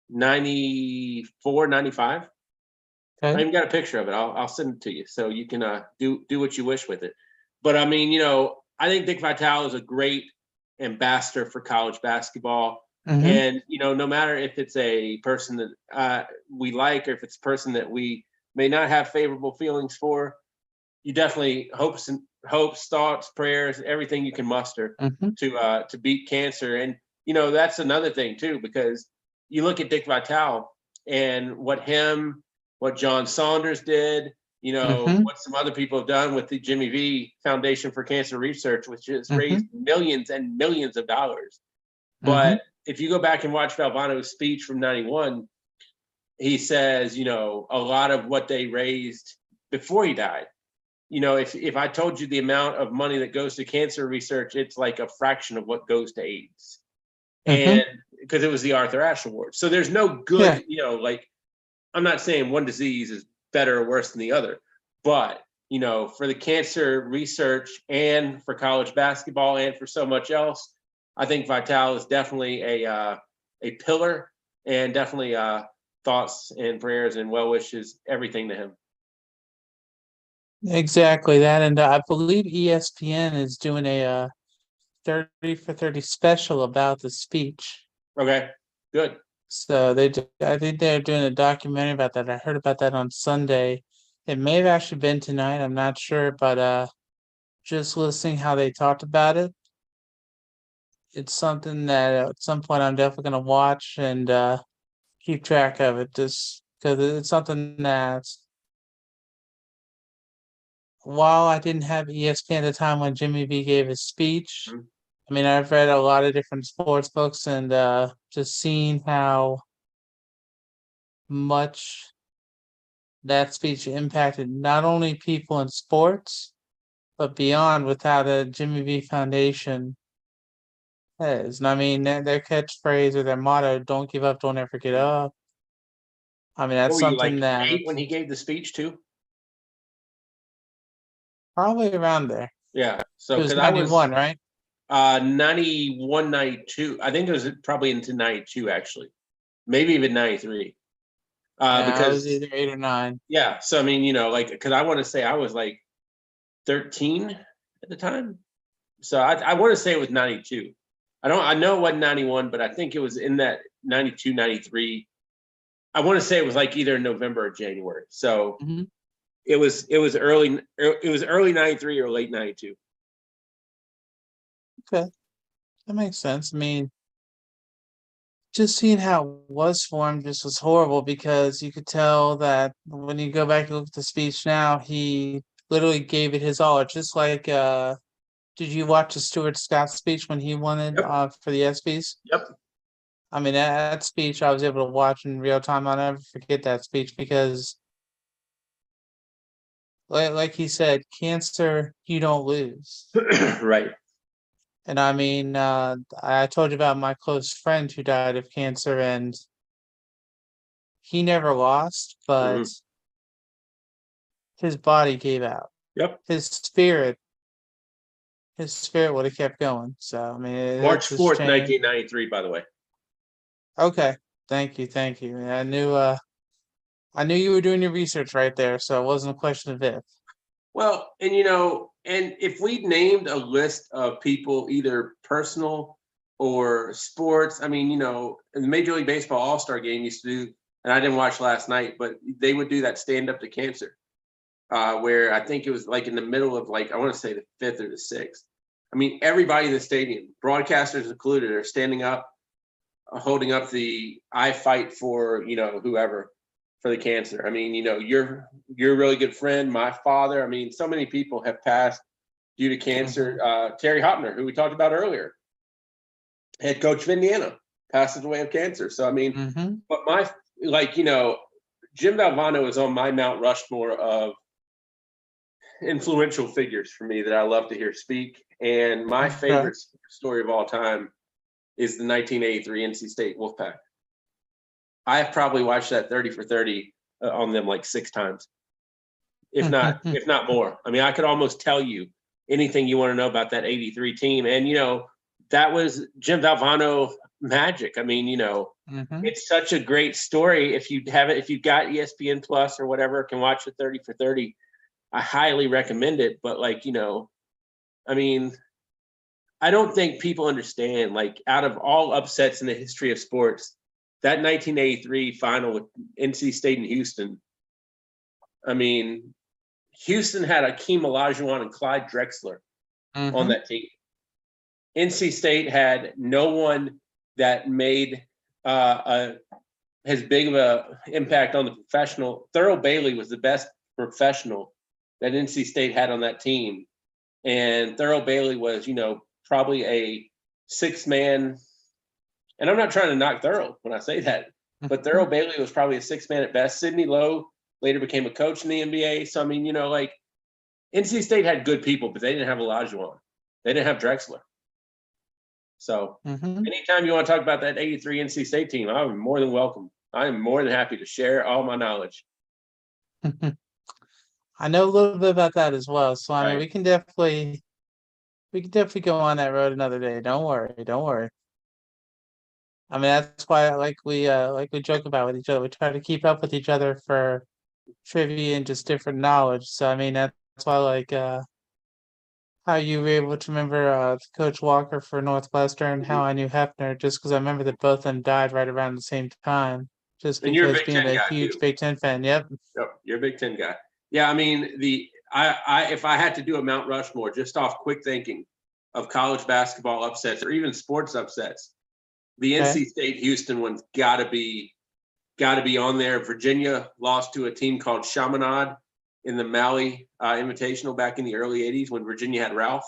94, 95. I even got a picture of it. I'll send it to you so you can do what you wish with it. But I mean, I think Dick Vitale is a great ambassador for college basketball. And, no matter if it's a person that we like or if it's a person that we may not have favorable feelings for, you definitely hopes, thoughts, prayers, everything you can muster to beat cancer. And, that's another thing too, because you look at Dick Vitale and what John Saunders did, what some other people have done with the Jimmy V Foundation for Cancer Research, which has raised millions and millions of dollars. But if you go back and watch Valvano's speech from 91, he says, a lot of what they raised before he died, if I told you the amount of money that goes to cancer research, it's like a fraction of what goes to AIDS. And because it was the Arthur Ashe Award. So there's no good, like, I'm not saying one disease is better or worse than the other, but, for the cancer research and for college basketball and for so much else, I think Vitale is definitely a pillar, and definitely thoughts and prayers and well wishes, everything to him. Exactly that. And I believe ESPN is doing a 30 for 30 special about the speech. Okay, good. So I think they're doing a documentary about that. I heard about that on Sunday. It may have actually been tonight, I'm not sure, but just listening how they talked about it, it's something that at some point I'm definitely gonna watch and keep track of it, just because it's something that, while I didn't have ESPN at the time when Jimmy V gave his speech, I mean, I've read a lot of different sports books and just seeing how much that speech impacted not only people in sports, but beyond, with how the Jimmy V Foundation is. And I mean, their catchphrase or their motto, "Don't give up, don't ever get up." I mean, that's What were you, something like that 8 when he gave the speech too? probably around there. Yeah. So It was because I was 91, right? 91, 92. I think it was probably into 92 actually, maybe even 93. Yeah, I was Because either 8 or 9. yeah. So I mean, like, because I want to say I was like 13 at the time. So I want to say it was 92. I know it wasn't 91, but I think it was in that 92, 93. I want to say it was like either November or January. So it was early 93 or late 92. Okay, that makes sense. I mean, just seeing how it was formed just was horrible, because you could tell that when you go back and look at the speech now, he literally gave it his all. It's just like, did you watch the Stuart Scott speech when he won it for the ESPYs? Yep. I mean, that speech I was able to watch in real time. I'll never forget that speech, because like he said, cancer, you don't lose. Right. And I mean, I told you about my close friend who died of cancer, and he never lost, but his body gave out. Yep. His spirit would have kept going. So I mean, March it's a 4th, shame. 1993, by the way. Okay, thank you. I knew you were doing your research right there, so it wasn't a question of if. Well, and and if we named a list of people, either personal or sports, I mean, the Major League Baseball All-Star Game used to do, and I didn't watch last night, but they would do that stand up to cancer, where I think it was like in the middle of I want to say the 5th or the 6th. I mean, everybody in the stadium, broadcasters included, are standing up, holding up the "I fight for," whoever, for the cancer. I mean, you're a really good friend. My father. I mean, so many people have passed due to cancer. Terry Hopner, who we talked about earlier, head coach of Indiana, passes away of cancer. So I mean, but Jim Valvano is on my Mount Rushmore of influential figures for me that I love to hear speak. And my favorite story of all time is the 1983 NC State Wolfpack. I have probably watched that 30 for 30 on them 6 times, if not more. I mean, I could almost tell you anything you want to know about that 83 team. And, that was Jim Valvano magic. I mean, it's such a great story. If you have it, if you've got ESPN Plus or whatever, can watch the 30 for 30. I highly recommend it. But I mean, I don't think people understand, out of all upsets in the history of sports, that 1983 final with NC State and Houston. I mean, Houston had Akeem Olajuwon and Clyde Drexler on that team. NC State had no one that made as big of a impact on the professional. Thurl Bailey was the best professional that NC State had on that team. And Thurl Bailey was, probably a 6-man. And I'm not trying to knock Thurl when I say that, but Thurl Bailey was probably a 6-man at best. Sidney Lowe later became a coach in the NBA. So, I mean, NC State had good people, but they didn't have Olajuwon. They didn't have Drexler. So anytime you want to talk about that 83 NC State team, I'm more than welcome. I'm more than happy to share all my knowledge. I know a little bit about that as well. So, I mean, we can definitely go on that road another day. Don't worry. I mean, that's why we joke about with each other. We try to keep up with each other for trivia and just different knowledge. So I mean, that's why how you were able to remember Coach Walker for Northwestern, how I knew Hefner, just because I remember that both of them died right around the same time. Just and you're a because Big being Ten a guy, huge too. Big Ten fan. Yep. You're a Big Ten guy. Yeah, I mean, if I had to do a Mount Rushmore just off quick thinking of college basketball upsets or even sports upsets, the NC State Houston one's got to be on there. Virginia lost to a team called Chaminade in the Maui Invitational back in the early 80s when Virginia had Ralph.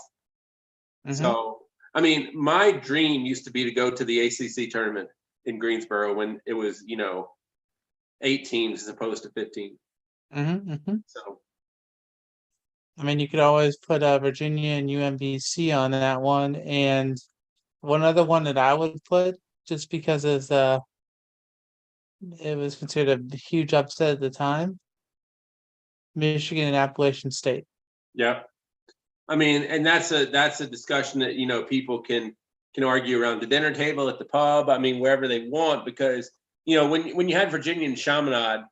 So, I mean, my dream used to be to go to the ACC tournament in Greensboro when it was, 8 teams as opposed to 15. So, I mean, you could always put Virginia and UMBC on that one, and one other one that I would put, just because it was considered a huge upset at the time, Michigan and Appalachian State. Yeah, I mean, and that's a discussion that people can argue around the dinner table, at the pub. I mean, wherever they want, because when you had Virginia and Chaminade,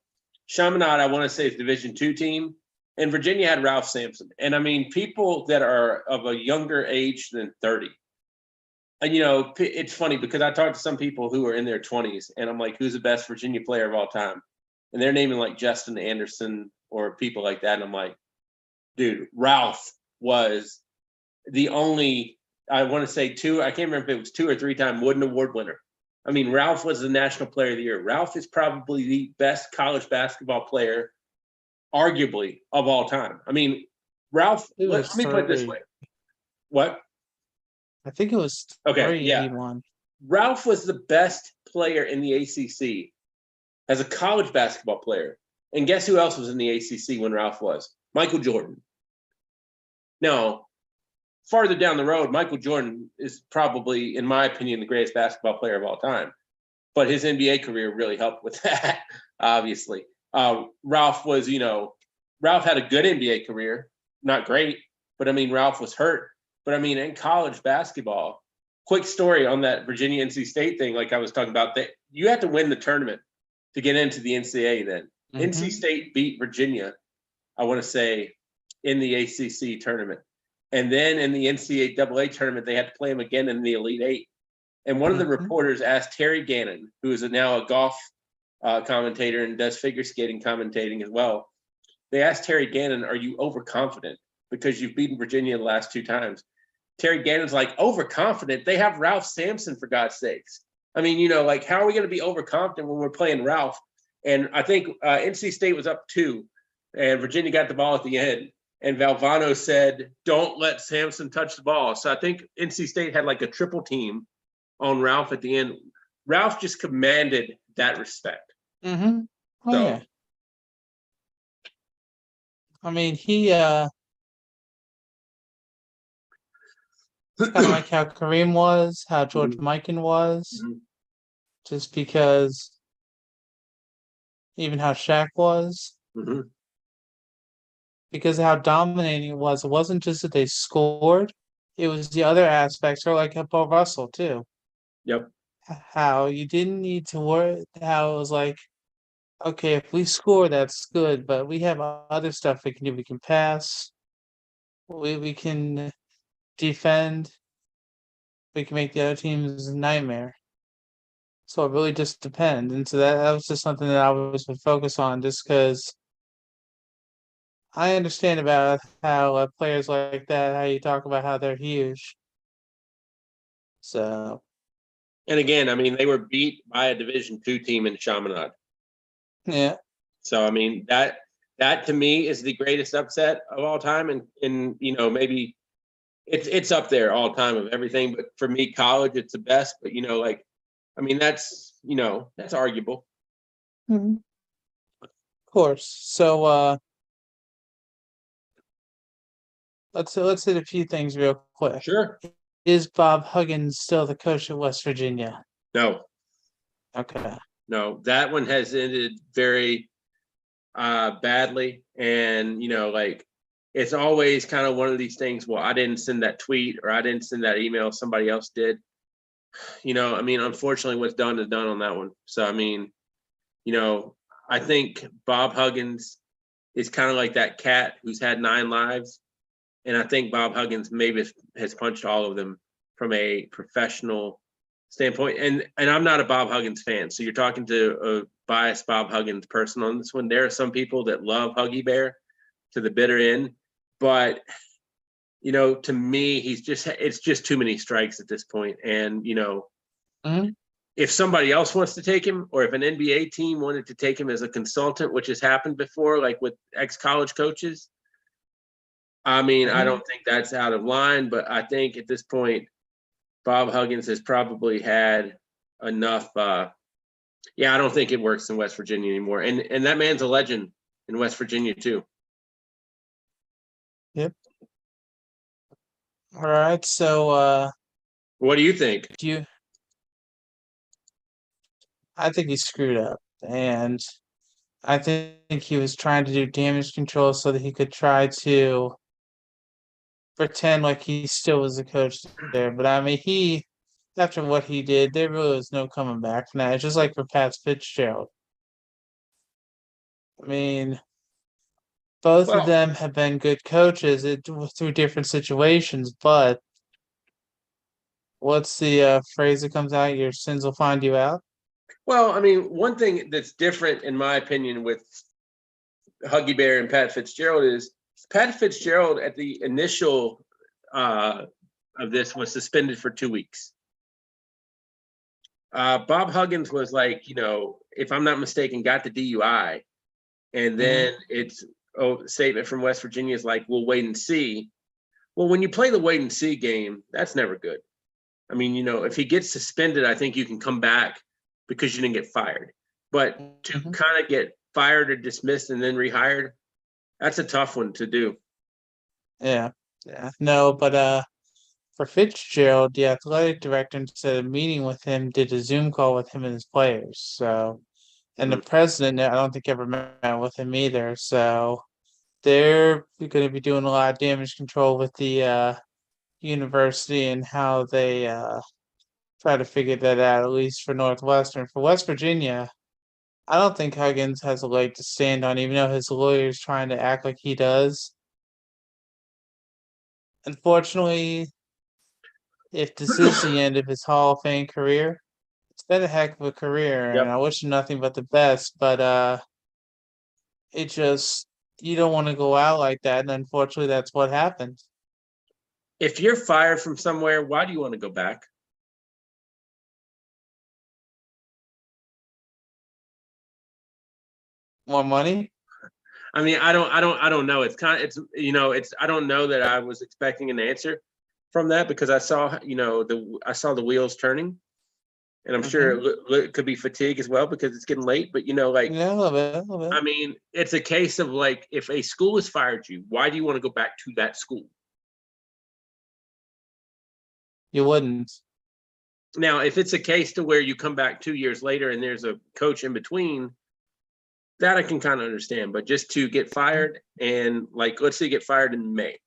I want to say is Division II team, and Virginia had Ralph Sampson. And I mean, people that are of a younger age than 30. And it's funny because I talked to some people who are in their 20s, and I'm like, who's the best Virginia player of all time? And they're naming Justin Anderson or people like that. And I'm like, dude, Ralph was the only, I want to say I can't remember if it was 2 or 3-time Wooden Award winner. I mean, Ralph was the National Player of the Year. Ralph is probably the best college basketball player, arguably, of all time. I mean, Ralph, let me put it this way. What? I think it was 3 he won. Ralph was the best player in the ACC as a college basketball player. And guess who else was in the ACC when Ralph was? Michael Jordan. Now, farther down the road, Michael Jordan is probably, in my opinion, the greatest basketball player of all time. But his NBA career really helped with that, obviously. Ralph was, Ralph had a good NBA career. Not great, but I mean, Ralph was hurt. But I mean, in college basketball, quick story on that Virginia NC State thing, like I was talking about, that you had to win the tournament to get into the NCAA then. NC State beat Virginia, I want to say, in the ACC tournament. And then in the NCAA tournament, they had to play him again in the Elite Eight. And one of the reporters asked Terry Gannon, who is now a golf commentator and does figure skating commentating as well. They asked Terry Gannon, "Are you overconfident because you've beaten Virginia the last 2 times?" Terry Gannon's like, "Overconfident? They have Ralph Sampson, for God's sakes. I mean, you know, like, how are we going to be overconfident when we're playing Ralph?" And I think NC State was up 2, and Virginia got the ball at the end. And Valvano said, "Don't let Sampson touch the ball." So I think NC State had like a triple team on Ralph at the end. Ralph just commanded that respect. Oh, So, yeah. I mean, he kind of like how Kareem was, how George Mikan was, just because even how Shaq was, because of how dominating it was. It wasn't just that they scored, it was the other aspects, or like Bill Russell too. Yep. How you didn't need to worry, how it was like, okay, if we score, that's good, but we have other stuff we can do. We can pass, we can defend, we can make the other team's nightmare. So it really just depends. And so that was just something that I was focus on, just because I understand about how players like that, how you talk about how they're huge. So, And again, I mean, they were beat by a Division II team in Chaminade. yeah. So I mean, that to me is the greatest upset of all time, and you know, maybe it's up there all time of everything. But for me, college, it's the best. But you know, like, I mean, that's arguable. Of course. So let's hit a few things real quick. Sure. Is Bob Huggins still the coach at West Virginia? No. Okay. No, that one has ended very badly, and you know, like, it's always kind of one of these things. Well, I didn't send that tweet, or I didn't send that email, somebody else did. You know, I mean, unfortunately, what's done is done on that one. So I mean, you know, I think Bob Huggins is kind of like that cat who's had 9 lives, and I think Bob Huggins maybe has punched all of them from a professional standpoint. And I'm not a Bob Huggins fan, so you're talking to a biased Bob Huggins person on this one. There are some people that love Huggy Bear to the bitter end, but you know, to me, it's just too many strikes at this point. And you know, if somebody else wants to take him, or if an NBA team wanted to take him as a consultant, which has happened before, like with ex-college coaches, I mean, I don't think that's out of line. But I think at this point, Bob Huggins has probably had enough. Yeah, I don't think it works in West Virginia anymore. And that man's a legend in West Virginia too. Yep. All right. So what do you think? I think he screwed up, and I think he was trying to do damage control so that he could try to pretend like he still was the coach there. But I mean, after what he did, there really was no coming back from that. It's just like for Pat Fitzgerald. I mean, both of them have been good coaches through different situations, but what's the phrase that comes out? Your sins will find you out. Well, I mean, one thing that's different, in my opinion, with Huggy Bear and Pat Fitzgerald is Pat Fitzgerald at the initial of this was suspended for 2 weeks. Bob Huggins was like, you know, if I'm not mistaken, got the DUI, and then it's statement from West Virginia is like, we'll wait and see. Well, when you play the wait and see game, that's never good. I mean, you know, if he gets suspended, I think you can come back because you didn't get fired. But to kind of get fired or dismissed and then rehired, that's a tough one to do. Yeah. No, but for Fitzgerald, the athletic director, instead of meeting with him, did a Zoom call with him and his players. So, and the president, I don't think ever met with him either. So they're going to be doing a lot of damage control with the university and how they try to figure that out, at least for Northwestern. For West Virginia, I don't think Huggins has a leg to stand on, even though his lawyer's trying to act like he does. unfortunately, if this is the end of his Hall of Fame career, it's been a heck of a career, and Yep. I wish him nothing but the best. But it just you don't want to go out like that, and unfortunately, that's what happened. If you're fired from somewhere, why do you want to go back? More money? I mean, I don't know. I don't know that I was expecting an answer from that because I saw the wheels turning, and I'm sure it could be fatigue as well because it's getting late. But Yeah, a little bit, a little bit. I mean, it's a case of like, if a school has fired you, why do you want to go back to that school? You wouldn't. Now, if it's a case to where you come back 2 years later and there's a coach in between, that I can kind of understand. But just to get fired and like, let's say you get fired in May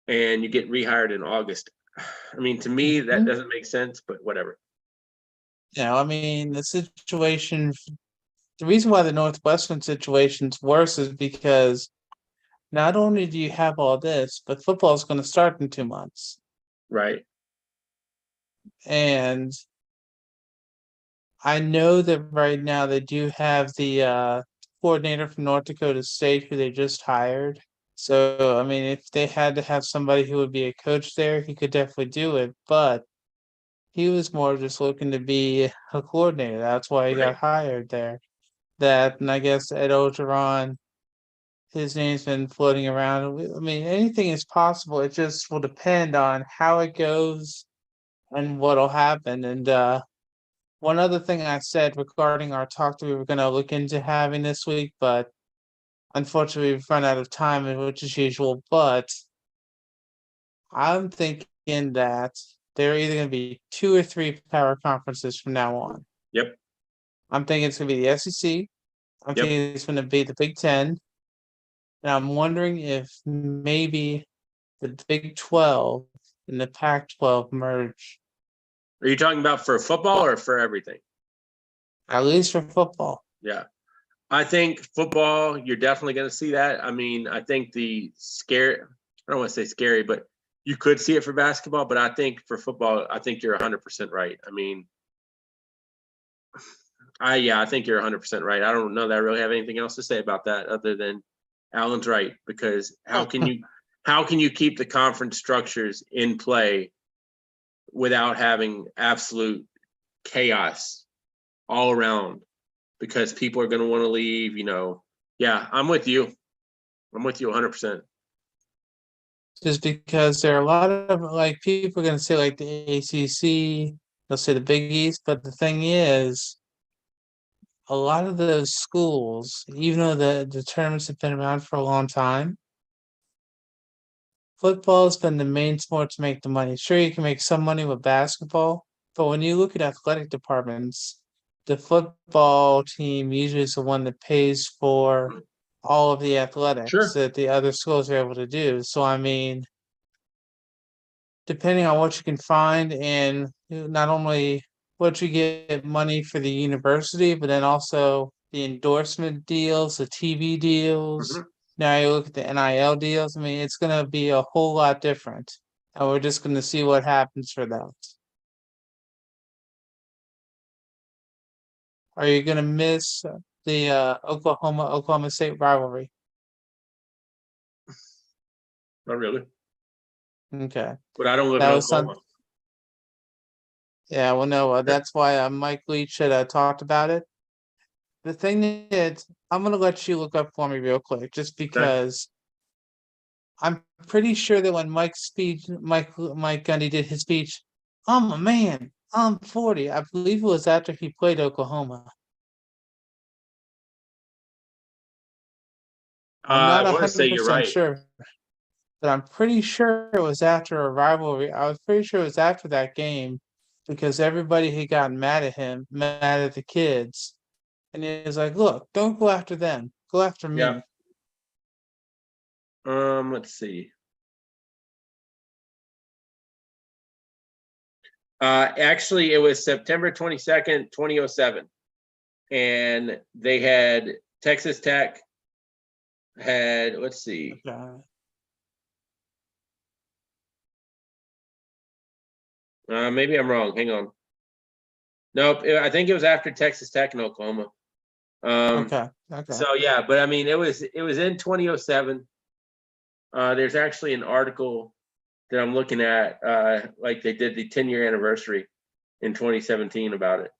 and you get rehired in August. I mean, to me, that doesn't make sense, but whatever. Yeah, I mean, the reason why the Northwestern situation's worse is because not only do you have all this, but football is going to start in 2 months. Right. And I know that right now they do have the coordinator from North Dakota State who they just hired. So, I mean, if they had to have somebody who would be a coach there, he could definitely do it. But he was more just looking to be a coordinator. That's why he got hired there. That, and I guess Ed Ogeron, his name's been floating around. I mean, anything is possible. It just will depend on how it goes and what'll happen. And one other thing I said regarding our talk that we were going to look into having this week, but unfortunately we've run out of time, which is usual. But I'm thinking that there are either going to be 2 or 3 power conferences from now on. Yep. I'm thinking it's going to be the SEC. I'm thinking it's going to be the Big Ten. And I'm wondering if maybe the Big 12 and the Pac 12 merge. Are you talking about for football or for everything? At least for football. Yeah. I think football, you're definitely going to see that. I mean, I think I don't want to say scary, but you could see it for basketball. But I think for football, I think you're 100% right. I mean, I think you're 100% right. I don't know that I really have anything else to say about that other than Alan's right, because how can you keep the conference structures in play without having absolute chaos all around? Because people are going to want to leave, Yeah, I'm with you. I'm with you 100%. Just because there are a lot of like people are going to say like the ACC, they'll say the Big East, but the thing is, a lot of those schools, even though the tournaments have been around for a long time, football has been the main sport to make the money. Sure, you can make some money with basketball, but when you look at athletic departments, the football team usually is the one that pays for all of the athletics that the other schools are able to do. So, I mean, depending on what you can find and not only what you get money for the university, but then also the endorsement deals, the TV deals. Now you look at the NIL deals. I mean, it's going to be a whole lot different. And we're just going to see what happens for that. Are you going to miss the Oklahoma State rivalry? Not really. Okay. But I don't live in Oklahoma. Yeah, well, no, that's why Mike Leach had talked about it. The thing is, I'm gonna let you look up for me real quick, just because I'm pretty sure that when Mike Gundy did his speech, I'm a man, I'm 40. I believe it was after he played Oklahoma. I'm not I want to say you're 100% right. sure, but I'm pretty sure it was after a rivalry. I was pretty sure it was after that game because everybody had gotten mad at him, mad at the kids. And he was like, look, don't go after them. Go after me. Yeah. Let's see. Actually, it was September 22nd, 2007. And they had Texas Tech had, let's see. Maybe I'm wrong. Hang on. Nope. I think it was after Texas Tech and Oklahoma. Okay. So yeah, but I mean, it was in 2007. There's actually an article that I'm looking at, like they did the 10-year anniversary in 2017 about it,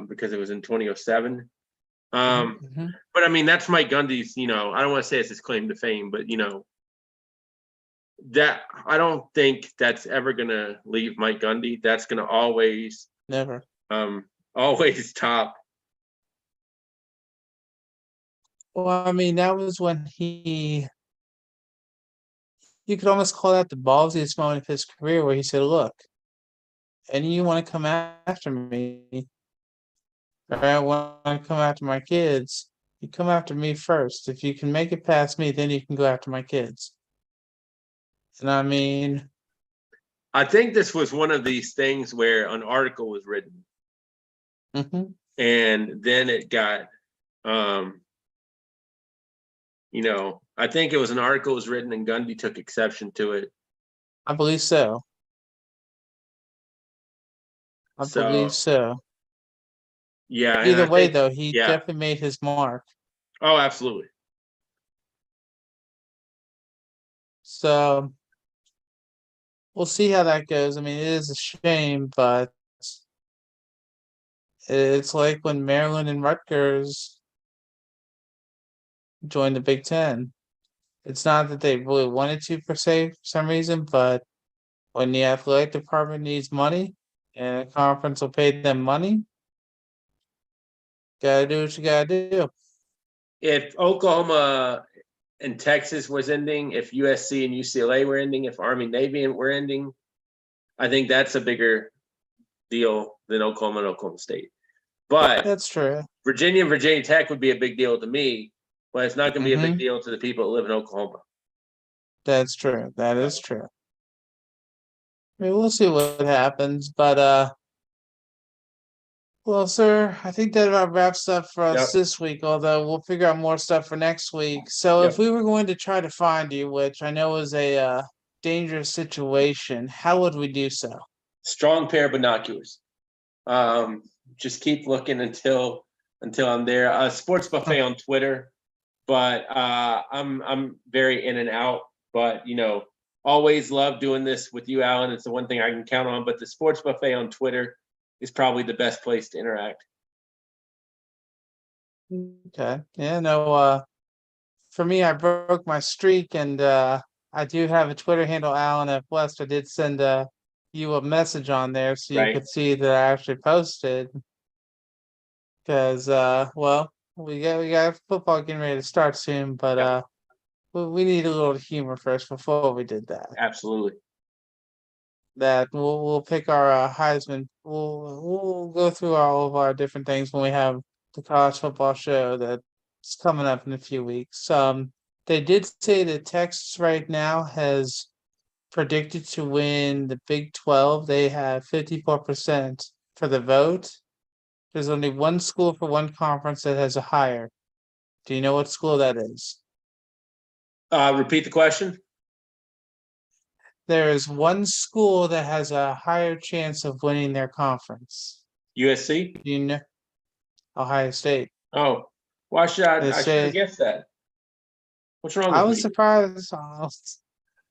because it was in 2007. Mm-hmm. But I mean, that's Mike Gundy's, I don't want to say it's his claim to fame, but that I don't think that's ever gonna leave Mike Gundy. That's gonna always Never. always top. Well, I mean, that was when you could almost call that the ballsiest moment of his career where he said, look, and you want to come after me, or I want to come after my kids, you come after me first. If you can make it past me, then you can go after my kids. And I mean, I think this was one of these things where an article was written, mhm. and then it got, I think it was an article was written and Gundy took exception to it. I believe so. I believe so. Yeah. Either way, though, he yeah. definitely made his mark. Oh, absolutely. So we'll see how that goes. I mean, it is a shame, but it's like when Maryland and Rutgers joined the Big Ten. It's not that they really wanted to per se for some reason, but when the athletic department needs money and a conference will pay them money, gotta do what you gotta do. If Oklahoma and Texas was ending, if USC and UCLA were ending, if Army Navy were ending, I think that's a bigger deal than Oklahoma and Oklahoma State. But that's true. Virginia and Virginia Tech would be a big deal to me, but it's not going to be a big deal to the people that live in Oklahoma. That's true. That is true. I mean, we'll see what happens, but well, sir, I think that about wraps up for us this week, although we'll figure out more stuff for next week. So if we were going to try to find you, which I know is a dangerous situation, how would we do so? Strong pair of binoculars. Just keep looking until I'm there. Sports Buffet on Twitter, but I'm very in and out. But always love doing this with you, Alan. It's the one thing I can count on. But the Sports Buffet on Twitter is probably the best place to interact. Okay. Yeah, no, for me, I broke my streak, and I do have a Twitter handle, Alan F. West. I did send you a message on there so you could see that I actually posted. Because well, we got football getting ready to start soon, but we need a little humor first before we did that. Absolutely. That we'll pick our Heisman. We'll go through all of our different things when we have the college football show that's coming up in a few weeks. They did say that Texas right now has predicted to win the Big 12. They have 54% for the vote. There's only one school for one conference that has a higher. Do you know what school that is? Repeat the question. There is one school that has a higher chance of winning their conference. USC? Do you know? Ohio State. Oh, why should I should have guessed that. What's wrong with I was me? surprised.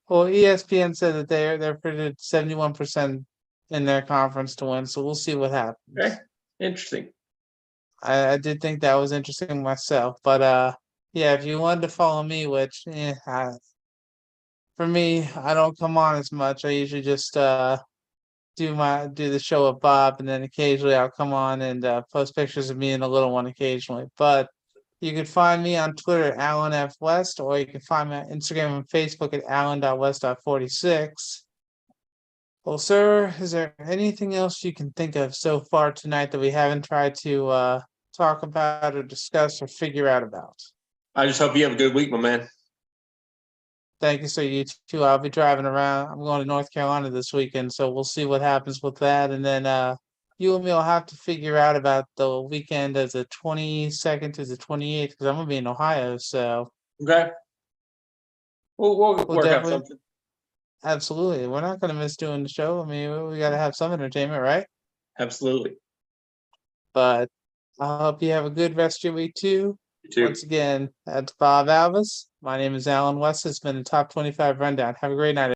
Well, ESPN said that they're predicted 71% in their conference to win, so we'll see what happens. Okay. Interesting. I did think that was interesting myself, but yeah, if you wanted to follow me, which for me, I don't come on as much. I usually just do the show with Bob, and then occasionally I'll come on and post pictures of me and the little one occasionally. But you can find me on Twitter at Alan F. West, or you can find me on Instagram and Facebook at Alan.West.46. Well, sir, is there anything else you can think of so far tonight that we haven't tried to talk about or discuss or figure out about? I just hope you have a good week, my man. Thank you, sir. You too. I'll be driving around. I'm going to North Carolina this weekend, so we'll see what happens with that. And then you and me will have to figure out about the weekend as the 22nd to the 28th, because I'm going to be in Ohio. So okay, we'll work out something. Absolutely. We're not going to miss doing the show. I mean, we got to have some entertainment, right? Absolutely. But I hope you have a good rest of your week too. You too. Once again, that's Bob Alvis. My name is Alan West. It's been the Top 25 Rundown. Have a great night.